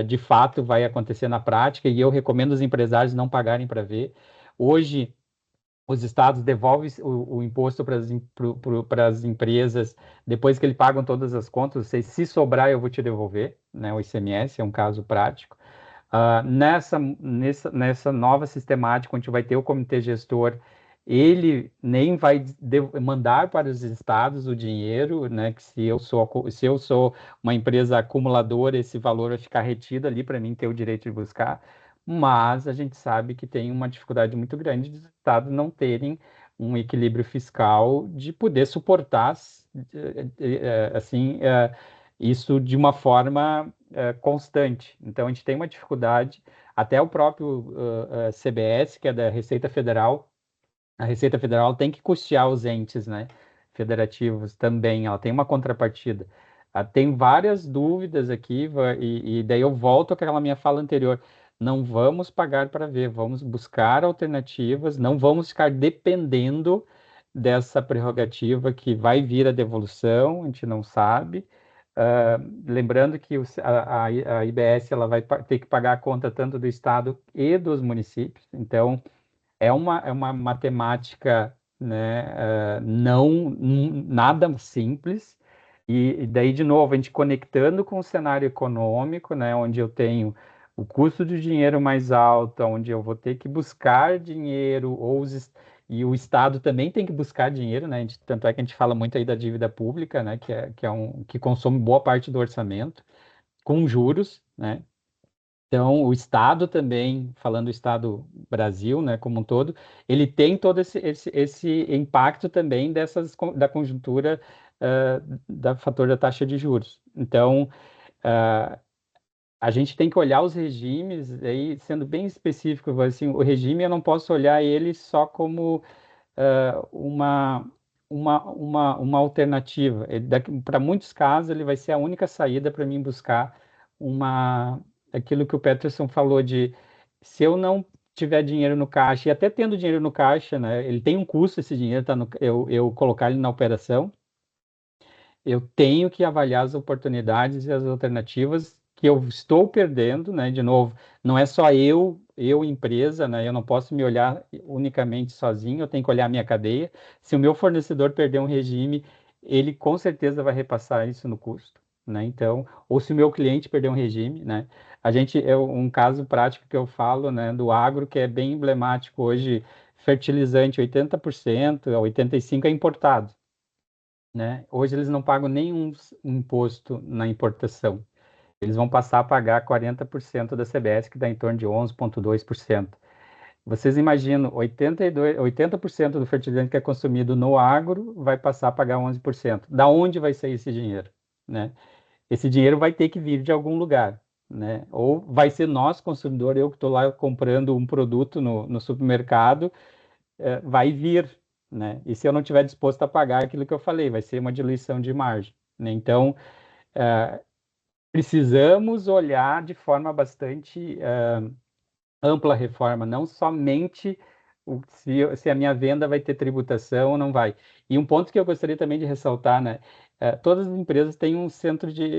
de fato vai acontecer na prática, e eu recomendo os empresários não pagarem para ver. Hoje, os estados devolvem o imposto para as empresas depois que eles pagam todas as contas. Se sobrar, eu vou te devolver, né? O ICMS é um caso prático. Nessa nova sistemática, onde vai ter o comitê gestor, ele nem vai mandar para os estados o dinheiro, né? Que se eu sou uma empresa acumuladora, esse valor vai ficar retido ali para mim ter o direito de buscar. Mas a gente sabe que tem uma dificuldade muito grande dos estados não terem um equilíbrio fiscal de poder suportar assim isso de uma forma constante. Então, a gente tem uma dificuldade, até o próprio CBS, que é da Receita Federal, a Receita Federal tem que custear os entes, né, federativos também, ela tem uma contrapartida. Tem várias dúvidas aqui, e daí eu volto àquela minha fala anterior. Não vamos pagar para ver, vamos buscar alternativas, não vamos ficar dependendo dessa prerrogativa que vai vir a devolução, a gente não sabe. Lembrando que a IBS ela vai ter que pagar a conta tanto do Estado e dos municípios, então é uma matemática, né, nada simples, e daí, de novo, a gente conectando com o cenário econômico, né, onde eu tenho o custo do dinheiro mais alto, onde eu vou ter que buscar dinheiro, e o Estado também tem que buscar dinheiro, né, tanto é que a gente fala muito aí da dívida pública, né, que consome boa parte do orçamento, com juros, né. Então, o Estado também, falando do Estado Brasil, né, como um todo, ele tem todo esse impacto também da conjuntura da fator da taxa de juros. Então, uh, a gente tem que olhar os regimes, aí, sendo bem específico, assim, o regime eu não posso olhar ele só como uma, uma alternativa. Para muitos casos, ele vai ser a única saída para mim buscar aquilo que o Peterson falou de se eu não tiver dinheiro no caixa, e até tendo dinheiro no caixa, né, ele tem um custo esse dinheiro, eu colocar ele na operação, eu tenho que avaliar as oportunidades e as alternativas que eu estou perdendo, né? De novo, não é só eu empresa, né? Eu não posso me olhar unicamente sozinho, eu tenho que olhar a minha cadeia. Se o meu fornecedor perder um regime, ele com certeza vai repassar isso no custo, né? Então, ou se o meu cliente perder um regime, né? A gente é um caso prático que eu falo, né, do agro que é bem emblemático hoje, fertilizante 80%, 85% é importado, né? Hoje eles não pagam nenhum imposto na importação. Eles vão passar a pagar 40% da CBS, que dá em torno de 11,2%. Vocês imaginam, 80% do fertilizante que é consumido no agro vai passar a pagar 11%. Da onde vai sair esse dinheiro, né? Esse dinheiro vai ter que vir de algum lugar, né? Ou vai ser nós, consumidor, eu que estou lá comprando um produto no supermercado, vai vir, né? E se eu não tiver disposto a pagar aquilo que eu falei, vai ser uma diluição de margem, né? Então, precisamos olhar de forma bastante ampla a reforma, não somente se a minha venda vai ter tributação ou não vai. E um ponto que eu gostaria também de ressaltar, né? Todas as empresas têm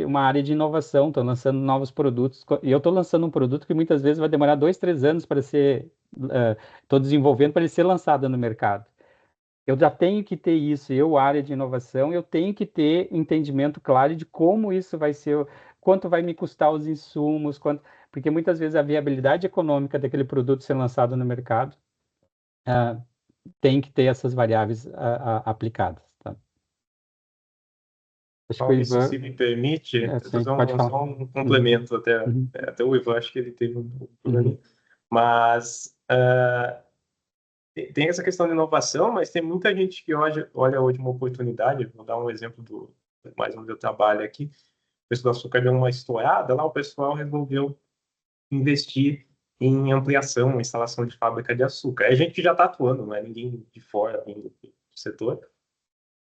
uma área de inovação, estão lançando novos produtos, e eu estou lançando um produto que muitas vezes vai demorar 2, 3 anos para ser, estou desenvolvendo para ele ser lançado no mercado. Eu já tenho que ter isso, área de inovação, eu tenho que ter entendimento claro de como isso vai ser, quanto vai me custar os insumos, porque muitas vezes a viabilidade econômica daquele produto ser lançado no mercado tem que ter essas variáveis aplicadas. Tá? Acho que o Maurício, Ivan... se me permite, sim, fazer pode falar. só um complemento, até o Ivan, acho que ele teve um probleminha. Mas tem essa questão de inovação, mas tem muita gente que olha hoje uma oportunidade. Vou dar um exemplo mais onde eu trabalho aqui. O preço do açúcar deu uma estourada, lá o pessoal resolveu investir em ampliação, instalação de fábrica de açúcar. É gente que já está atuando, não é ninguém de fora do setor.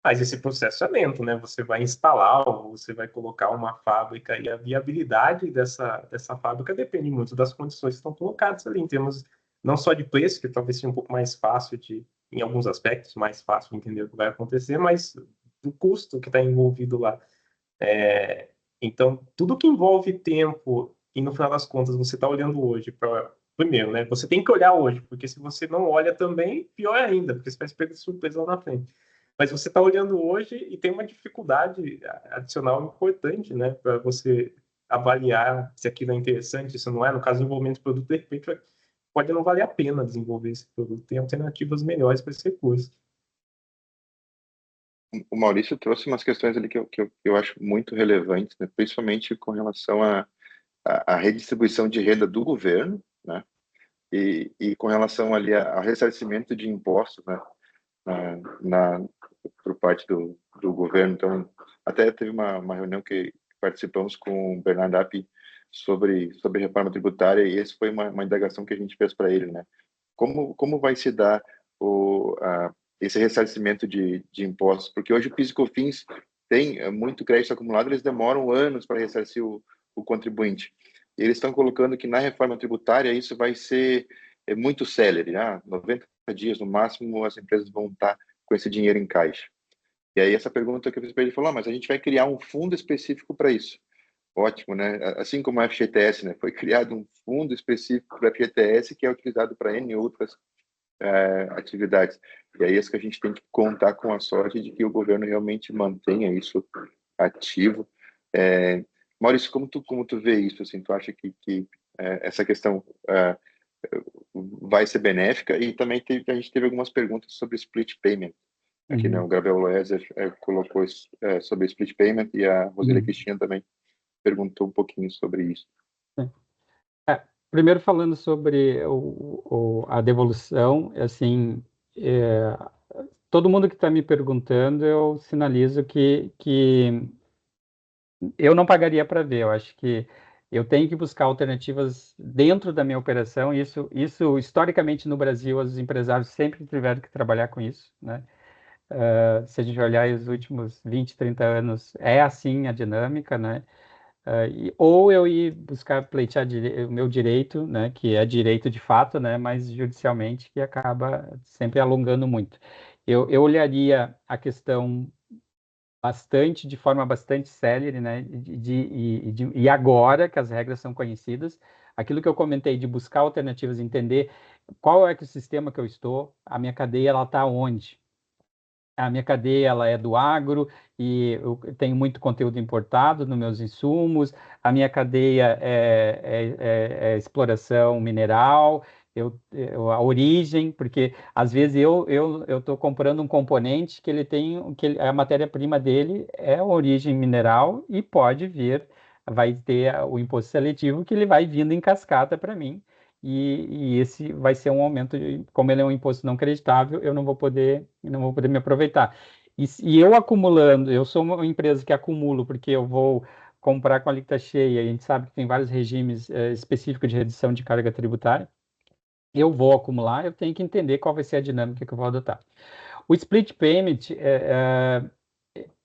Mas esse processo é lento, né? Você vai instalar ou você vai colocar uma fábrica e a viabilidade dessa fábrica depende muito das condições que estão colocadas ali, em termos não só de preço, que talvez seja um pouco mais fácil em alguns aspectos, mais fácil de entender o que vai acontecer, mas do custo que está envolvido lá. Então, tudo que envolve tempo e, no final das contas, você está olhando hoje para... Primeiro, né? Você tem que olhar hoje, porque se você não olha também, pior ainda, porque você vai se pegar de surpresa lá na frente. Mas você está olhando hoje e tem uma dificuldade adicional importante, né? Para você avaliar se aquilo é interessante, se não é. No caso, do desenvolvimento de produto, de repente, pode não valer a pena desenvolver esse produto. Tem alternativas melhores para esse recurso. O Maurício trouxe umas questões ali que eu acho muito relevantes, né? Principalmente com relação à redistribuição de renda do governo, né? E com relação ali ao ressarcimento de impostos, né? Por parte do governo. Então, até teve uma reunião que participamos com o Bernardo App sobre reforma tributária, e essa foi uma indagação que a gente fez para ele, né? Como vai se dar esse ressarcimento de impostos? Porque hoje o PIS e COFINS tem muito crédito acumulado, eles demoram anos para ressarcir o contribuinte. E eles estão colocando que na reforma tributária isso vai ser muito célere, né? 90 dias no máximo as empresas vão estar com esse dinheiro em caixa. E aí essa pergunta que eu fiz para ele falou, mas a gente vai criar um fundo específico para isso. Ótimo, né? Assim como a FGTS, né? Foi criado um fundo específico para a FGTS que é utilizado para N outras atividades. E aí é isso que a gente tem que contar com a sorte de que o governo realmente mantenha isso ativo. Maurício, como tu vê isso? Assim, tu acha que essa questão vai ser benéfica? E também a gente teve algumas perguntas sobre split payment. Aqui, né, o Gabriel Loeser colocou sobre split payment e a Rosília Cristina também perguntou um pouquinho sobre isso. Primeiro falando sobre a devolução, assim, todo mundo que está me perguntando, eu sinalizo que eu não pagaria para ver. Eu acho que eu tenho que buscar alternativas dentro da minha operação. Isso historicamente no Brasil, os empresários sempre tiveram que trabalhar com isso, né? Se a gente olhar os últimos 20, 30 anos, é assim a dinâmica, né? Ou eu ir buscar pleitear o meu direito, né, que é direito de fato, né, mas judicialmente que acaba sempre alongando muito. Eu olharia a questão de forma bastante célere, né, e agora que as regras são conhecidas, aquilo que eu comentei de buscar alternativas, entender qual é o ecossistema que eu estou, a minha cadeia ela está onde? A minha cadeia ela é do agro e eu tenho muito conteúdo importado nos meus insumos. A minha cadeia é exploração mineral. A origem, porque às vezes eu estou comprando um componente que ele tem, a matéria-prima dele é a origem mineral e pode vir, vai ter o imposto seletivo que ele vai vindo em cascata para mim. E esse vai ser um aumento, como ele é um imposto não creditável, eu não vou poder me aproveitar. E eu acumulando, eu sou uma empresa que acumulo, porque eu vou comprar com a alíquota cheia, e a gente sabe que tem vários regimes específicos de redução de carga tributária, eu vou acumular, eu tenho que entender qual vai ser a dinâmica que eu vou adotar. O split payment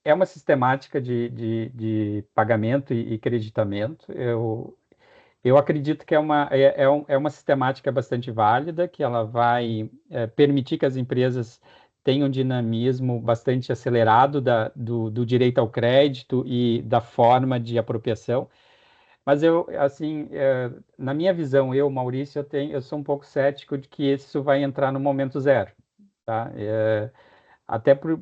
é uma sistemática de pagamento e creditamento. Eu acredito que é uma sistemática bastante válida, que ela vai permitir que as empresas tenham um dinamismo bastante acelerado do direito ao crédito e da forma de apropriação. Mas assim, na minha visão, Maurício, eu sou um pouco cético de que isso vai entrar no momento zero, tá? Até por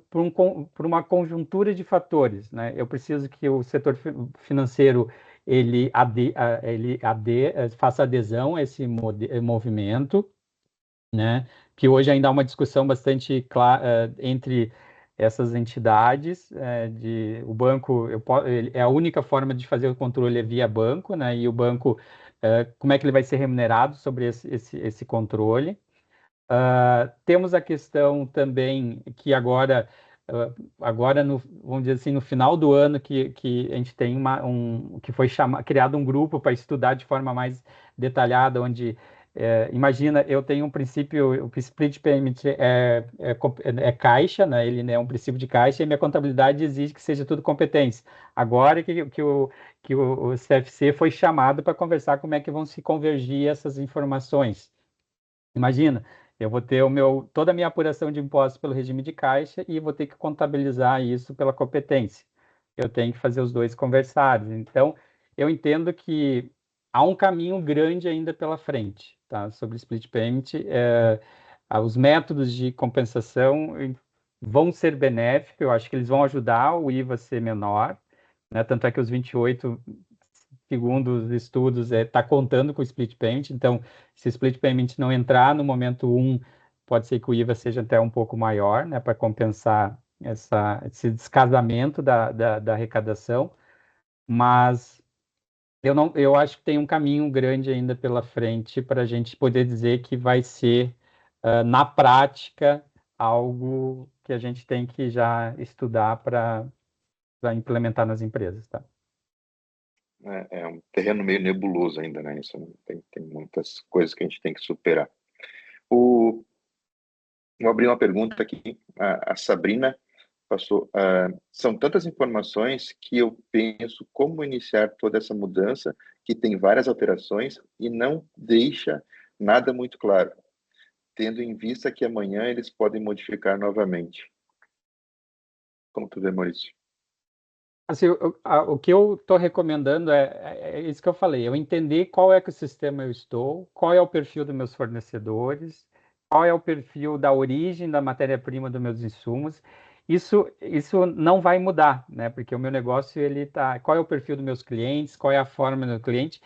uma conjuntura de fatores, né? Eu preciso que o setor financeiro ele faça adesão a esse movimento, né? Que hoje ainda há uma discussão bastante clara entre essas entidades. O banco é a única forma de fazer o controle é via banco, né? E o banco, como é que ele vai ser remunerado sobre esse controle? Temos a questão também que agora vamos dizer assim, no final do ano, que a gente tem que foi criado um grupo para estudar de forma mais detalhada, onde Imagina, eu tenho um princípio, o split payment é caixa, né? Ele é um princípio de caixa e minha contabilidade exige que seja tudo competência. Agora que o CFC foi chamado para conversar como é que vão se convergir essas informações. Imagina, eu vou ter toda a minha apuração de impostos pelo regime de caixa e vou ter que contabilizar isso pela competência. Eu tenho que fazer os dois conversarem. Então, eu entendo que há um caminho grande ainda pela frente, tá? Sobre split payment. Os métodos de compensação vão ser benéficos, eu acho que eles vão ajudar o IVA a ser menor, né? Tanto é que os 28, segundo os estudos, está contando com o split payment. Então, se o split payment não entrar no momento 1, pode ser que o IVA seja até um pouco maior, né, para compensar esse descasamento da arrecadação. Mas eu acho que tem um caminho grande ainda pela frente para a gente poder dizer que vai ser, na prática, algo que a gente tem que já estudar para implementar nas empresas, tá? É um terreno meio nebuloso ainda, né? Isso tem muitas coisas que a gente tem que superar. Vou abrir uma pergunta aqui. A Sabrina passou. São tantas informações que eu penso como iniciar toda essa mudança, que tem várias alterações e não deixa nada muito claro, tendo em vista que amanhã eles podem modificar novamente. Como tu vê, Maurício? Assim, o que eu estou recomendando é isso que eu falei, eu entender qual ecossistema eu estou, qual é o perfil dos meus fornecedores, qual é o perfil da origem da matéria-prima dos meus insumos. Isso não vai mudar, né? Porque o meu negócio, qual é o perfil dos meus clientes, qual é a forma do cliente.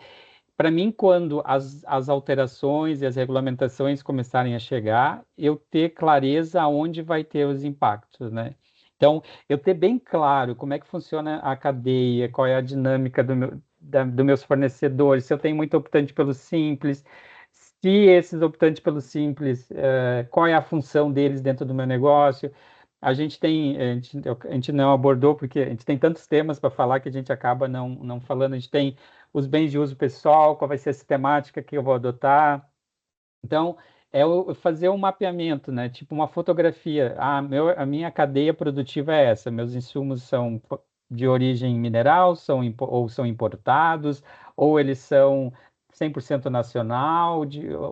Para mim, quando as alterações e as regulamentações começarem a chegar, eu ter clareza aonde vai ter os impactos, né? Então, eu ter bem claro como é que funciona a cadeia, qual é a dinâmica dos meus fornecedores, se eu tenho muito optante pelo simples, se esses optantes pelo simples, qual é a função deles dentro do meu negócio. A gente não abordou, porque a gente tem tantos temas para falar que a gente acaba não falando. A gente tem os bens de uso pessoal, qual vai ser a sistemática que eu vou adotar. Então, fazer um mapeamento, né? Tipo uma fotografia. A minha cadeia produtiva é essa. Meus insumos são de origem mineral, ou são importados, ou eles são 100% nacional,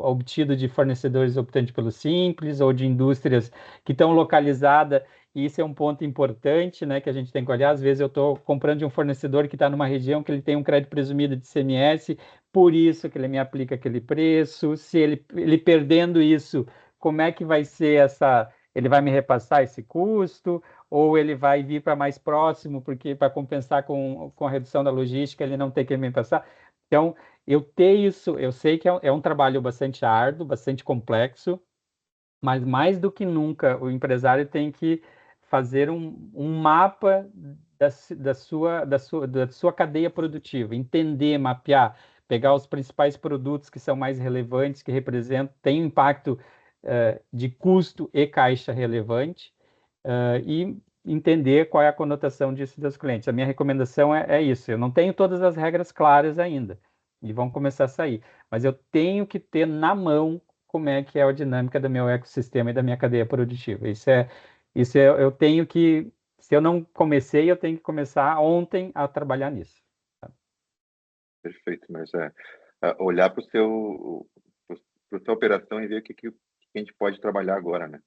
obtido de fornecedores optantes pelo Simples, ou de indústrias que estão localizadas. E isso é um ponto importante, né, que a gente tem que olhar. Às vezes eu estou comprando de um fornecedor que está numa região que ele tem um crédito presumido de ICMS, por isso que ele me aplica aquele preço. Se ele perdendo isso, como é que vai ser ele vai me repassar esse custo, ou ele vai vir para mais próximo, porque para compensar com a redução da logística, ele não tem que me passar. Então, eu ter isso, eu sei que é um trabalho bastante árduo, bastante complexo, mas mais do que nunca, o empresário tem que fazer um mapa da sua cadeia produtiva, entender, mapear, pegar os principais produtos que são mais relevantes, que representam, têm um impacto de custo e caixa relevante, e entender qual é a conotação disso dos clientes. A minha recomendação é isso. Eu não tenho todas as regras claras ainda, e vão começar a sair, mas eu tenho que ter na mão como é que é a dinâmica do meu ecossistema e da minha cadeia produtiva. Eu tenho que, se eu não comecei, eu tenho que começar ontem a trabalhar nisso. Perfeito, mas olhar para a tua operação e ver o que a gente pode trabalhar agora, né?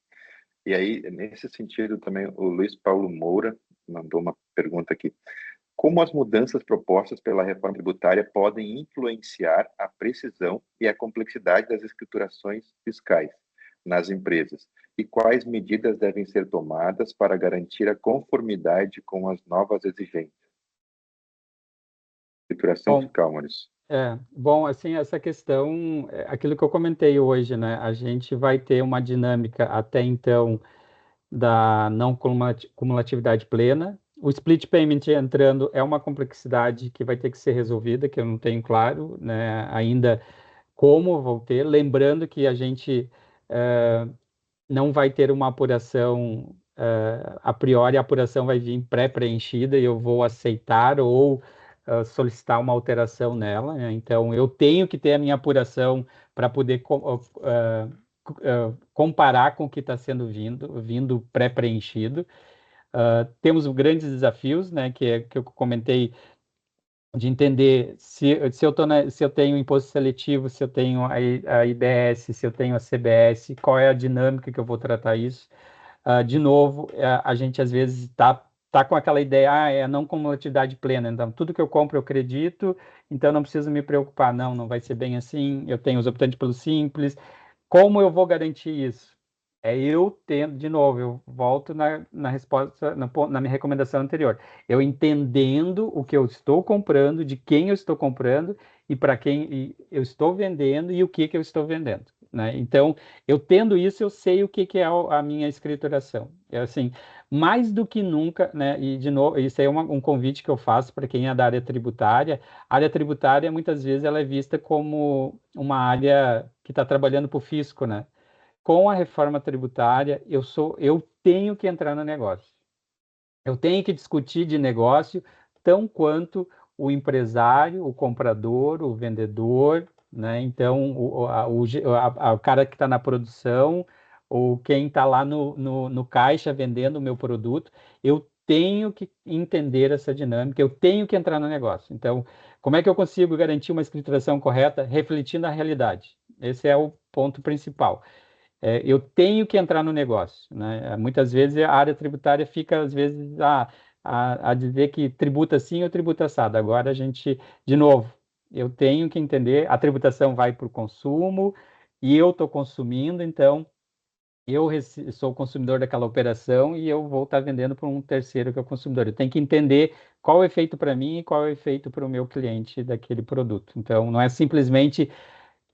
E aí, nesse sentido, também o Luiz Paulo Moura mandou uma pergunta aqui. Como as mudanças propostas pela reforma tributária podem influenciar a precisão e a complexidade das escriturações fiscais nas empresas? E quais medidas devem ser tomadas para garantir a conformidade com as novas exigências? Escrituração fiscal, Maurício. Bom, assim, essa questão, aquilo que eu comentei hoje, né? A gente vai ter uma dinâmica até então da não cumulatividade plena. O split payment entrando é uma complexidade que vai ter que ser resolvida, que eu não tenho claro, né, ainda como vou ter. Lembrando que a gente não vai ter uma apuração, a priori a apuração vai vir pré-preenchida e eu vou aceitar ou solicitar uma alteração nela, né? Então, eu tenho que ter a minha apuração para poder comparar com o que está sendo vindo pré-preenchido. Temos grandes desafios, né, que eu comentei, de entender se eu tenho imposto seletivo, se eu tenho a IBS, se eu tenho a CBS, qual é a dinâmica que eu vou tratar isso. De novo, a gente às vezes está com aquela ideia, é não como atividade plena, então tudo que eu compro eu acredito, então não preciso me preocupar, não vai ser bem assim, eu tenho os optantes pelo simples. Como eu vou garantir isso? Eu tendo, de novo, eu volto na resposta, na minha recomendação anterior. Eu entendendo o que eu estou comprando, de quem eu estou comprando e para quem eu estou vendendo e o que eu estou vendendo, né? Então, eu tendo isso, eu sei o que é a minha escrituração. É assim, mais do que nunca, né? E de novo, isso aí é um convite que eu faço para quem é da área tributária. A área tributária, muitas vezes, ela é vista como uma área que está trabalhando para o fisco, né? Com a reforma tributária, eu tenho que entrar no negócio. Eu tenho que discutir de negócio tão quanto o empresário, o comprador, o vendedor, né? Então, o cara que está na produção, ou quem está lá no caixa vendendo o meu produto, eu tenho que entender essa dinâmica, eu tenho que entrar no negócio. Então, como é que eu consigo garantir uma escrituração correta, refletindo a realidade? Esse é o ponto principal. Eu tenho que entrar no negócio, né? Muitas vezes a área tributária fica, às vezes, a dizer que tributa assim ou tributa assado. Agora a gente, de novo, eu tenho que entender, a tributação vai para o consumo e eu estou consumindo, então sou o consumidor daquela operação e eu vou estar vendendo para um terceiro que é o consumidor. Eu tenho que entender qual é o efeito para mim e qual é o efeito para o meu cliente daquele produto. Então, não é simplesmente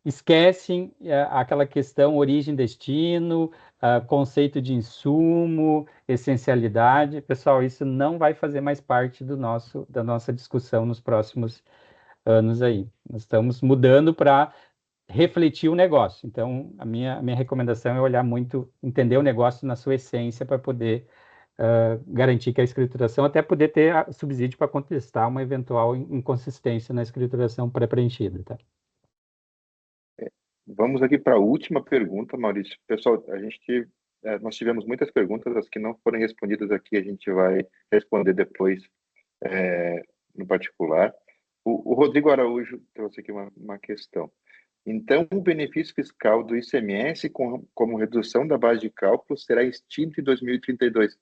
esquecem aquela questão origem-destino, conceito de insumo, essencialidade. Pessoal, isso não vai fazer mais parte da nossa discussão nos próximos anos aí. Nós estamos mudando para refletir o negócio. Então, a minha recomendação é olhar muito, entender o negócio na sua essência para poder garantir que a escrituração, até poder ter subsídio para contestar uma eventual inconsistência na escrituração pré-preenchida, tá? Vamos aqui para a última pergunta, Maurício. Pessoal, nós tivemos muitas perguntas, as que não foram respondidas aqui a gente vai responder depois no particular. O Rodrigo Araújo trouxe aqui uma questão. Então, o benefício fiscal do ICMS como redução da base de cálculo será extinto em 2032.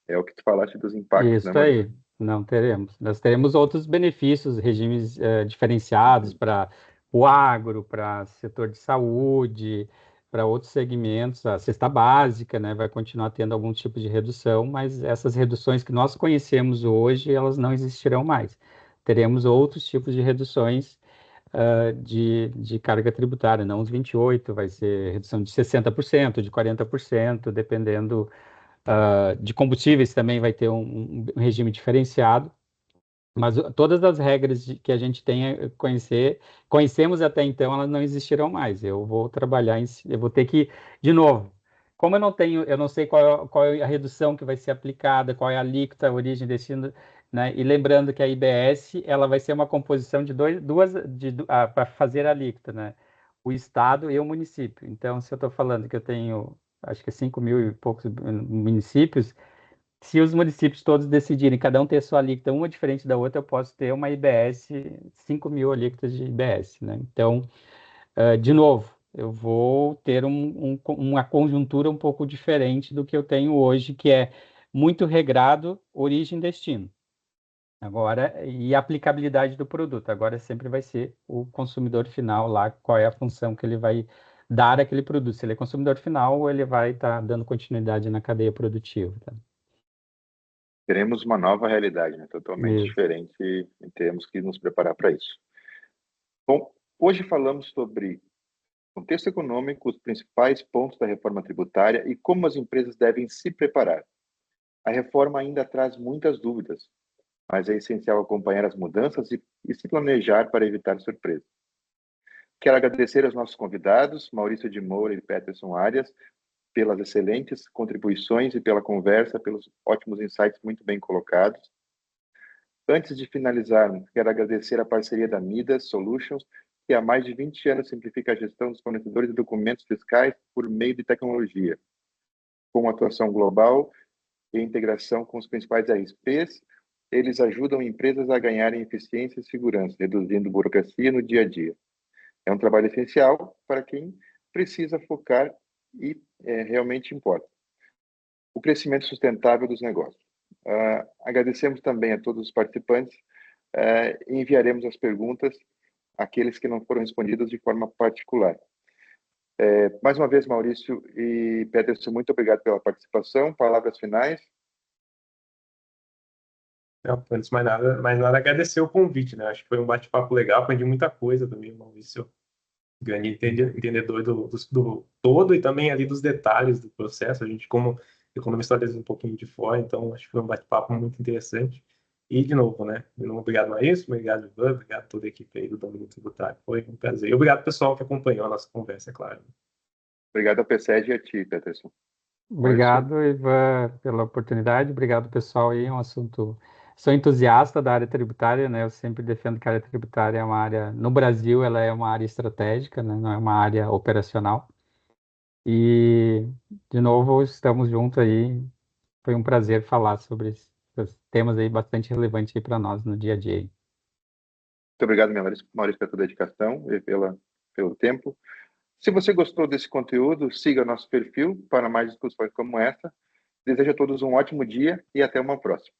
É o que tu falaste dos impactos, né, Isso Maurício? aí, não teremos. Nós teremos outros benefícios, regimes diferenciados para o agro, para setor de saúde, para outros segmentos. A cesta básica, né, vai continuar tendo algum tipo de redução, mas essas reduções que nós conhecemos hoje, elas não existirão mais. Teremos outros tipos de reduções de carga tributária, não os 28, vai ser redução de 60%, de 40%, dependendo de combustíveis também vai ter um regime diferenciado, mas todas as regras que a gente tem conhecemos até então, elas não existirão mais. Eu vou trabalhar eu vou ter que, de novo, como eu não sei qual é a redução que vai ser aplicada, qual é a alíquota, a origem, destino, né? E lembrando que a IBS, ela vai ser uma composição de para fazer a alíquota, né? O estado e o município. Então, se eu estou falando que eu tenho acho que 5 mil e poucos municípios, se os municípios todos decidirem, cada um ter sua alíquota, uma diferente da outra, eu posso ter uma IBS, 5 mil alíquotas de IBS, né? Então, de novo, eu vou ter uma conjuntura um pouco diferente do que eu tenho hoje, que é muito regrado, origem e destino. Agora, e a aplicabilidade do produto. Agora sempre vai ser o consumidor final lá, qual é a função que ele vai dar àquele produto. Se ele é consumidor final, ele vai estar dando continuidade na cadeia produtiva, tá? Teremos uma nova realidade, né? Totalmente Isso. diferente e temos que nos preparar para isso. Bom, hoje falamos sobre contexto econômico, os principais pontos da reforma tributária e como as empresas devem se preparar. A reforma ainda traz muitas dúvidas, mas é essencial acompanhar as mudanças e se planejar para evitar surpresas. Quero agradecer aos nossos convidados, Maurício de Moura e Peterson Arias, pelas excelentes contribuições e pela conversa, pelos ótimos insights muito bem colocados. Antes de finalizarmos, quero agradecer a parceria da Midas Solutions, que há mais de 20 anos simplifica a gestão dos fornecedores de documentos fiscais por meio de tecnologia, com atuação global e integração com os principais RPs. Eles ajudam empresas a ganharem eficiência e segurança, reduzindo burocracia no dia a dia. É um trabalho essencial para quem precisa focar e realmente importa. O crescimento sustentável dos negócios. Agradecemos também a todos os participantes e enviaremos as perguntas àqueles que não foram respondidas de forma particular. Mais uma vez, Maurício e Peterson, muito obrigado pela participação. Palavras finais? Não, antes de mais nada, agradecer o convite, né? Acho que foi um bate-papo legal, aprendi muita coisa também, Maurício. Grande entendedor do todo e também ali dos detalhes do processo. A gente, como economista, às vezes um pouquinho de fora, então acho que foi um bate-papo muito interessante. E, de novo, né? Obrigado, Maurício, obrigado, Ivan, obrigado a toda a equipe aí do Domínio Tributário. Foi um prazer. E obrigado, pessoal, que acompanhou a nossa conversa, é claro. Obrigado ao PSEG e a ti, Peterson. Obrigado, Ivan, pela oportunidade. Obrigado, pessoal. Aí é um assunto. Sou entusiasta da área tributária, né? Eu sempre defendo que a área tributária é uma área, no Brasil, ela é uma área estratégica, né? Não é uma área operacional. E, de novo, estamos juntos aí. Foi um prazer falar sobre esses temas aí bastante relevantes aí para nós no dia a dia. Muito obrigado, Maurício, pela tua dedicação e pelo tempo. Se você gostou desse conteúdo, siga nosso perfil para mais discussões como essa. Desejo a todos um ótimo dia e até uma próxima.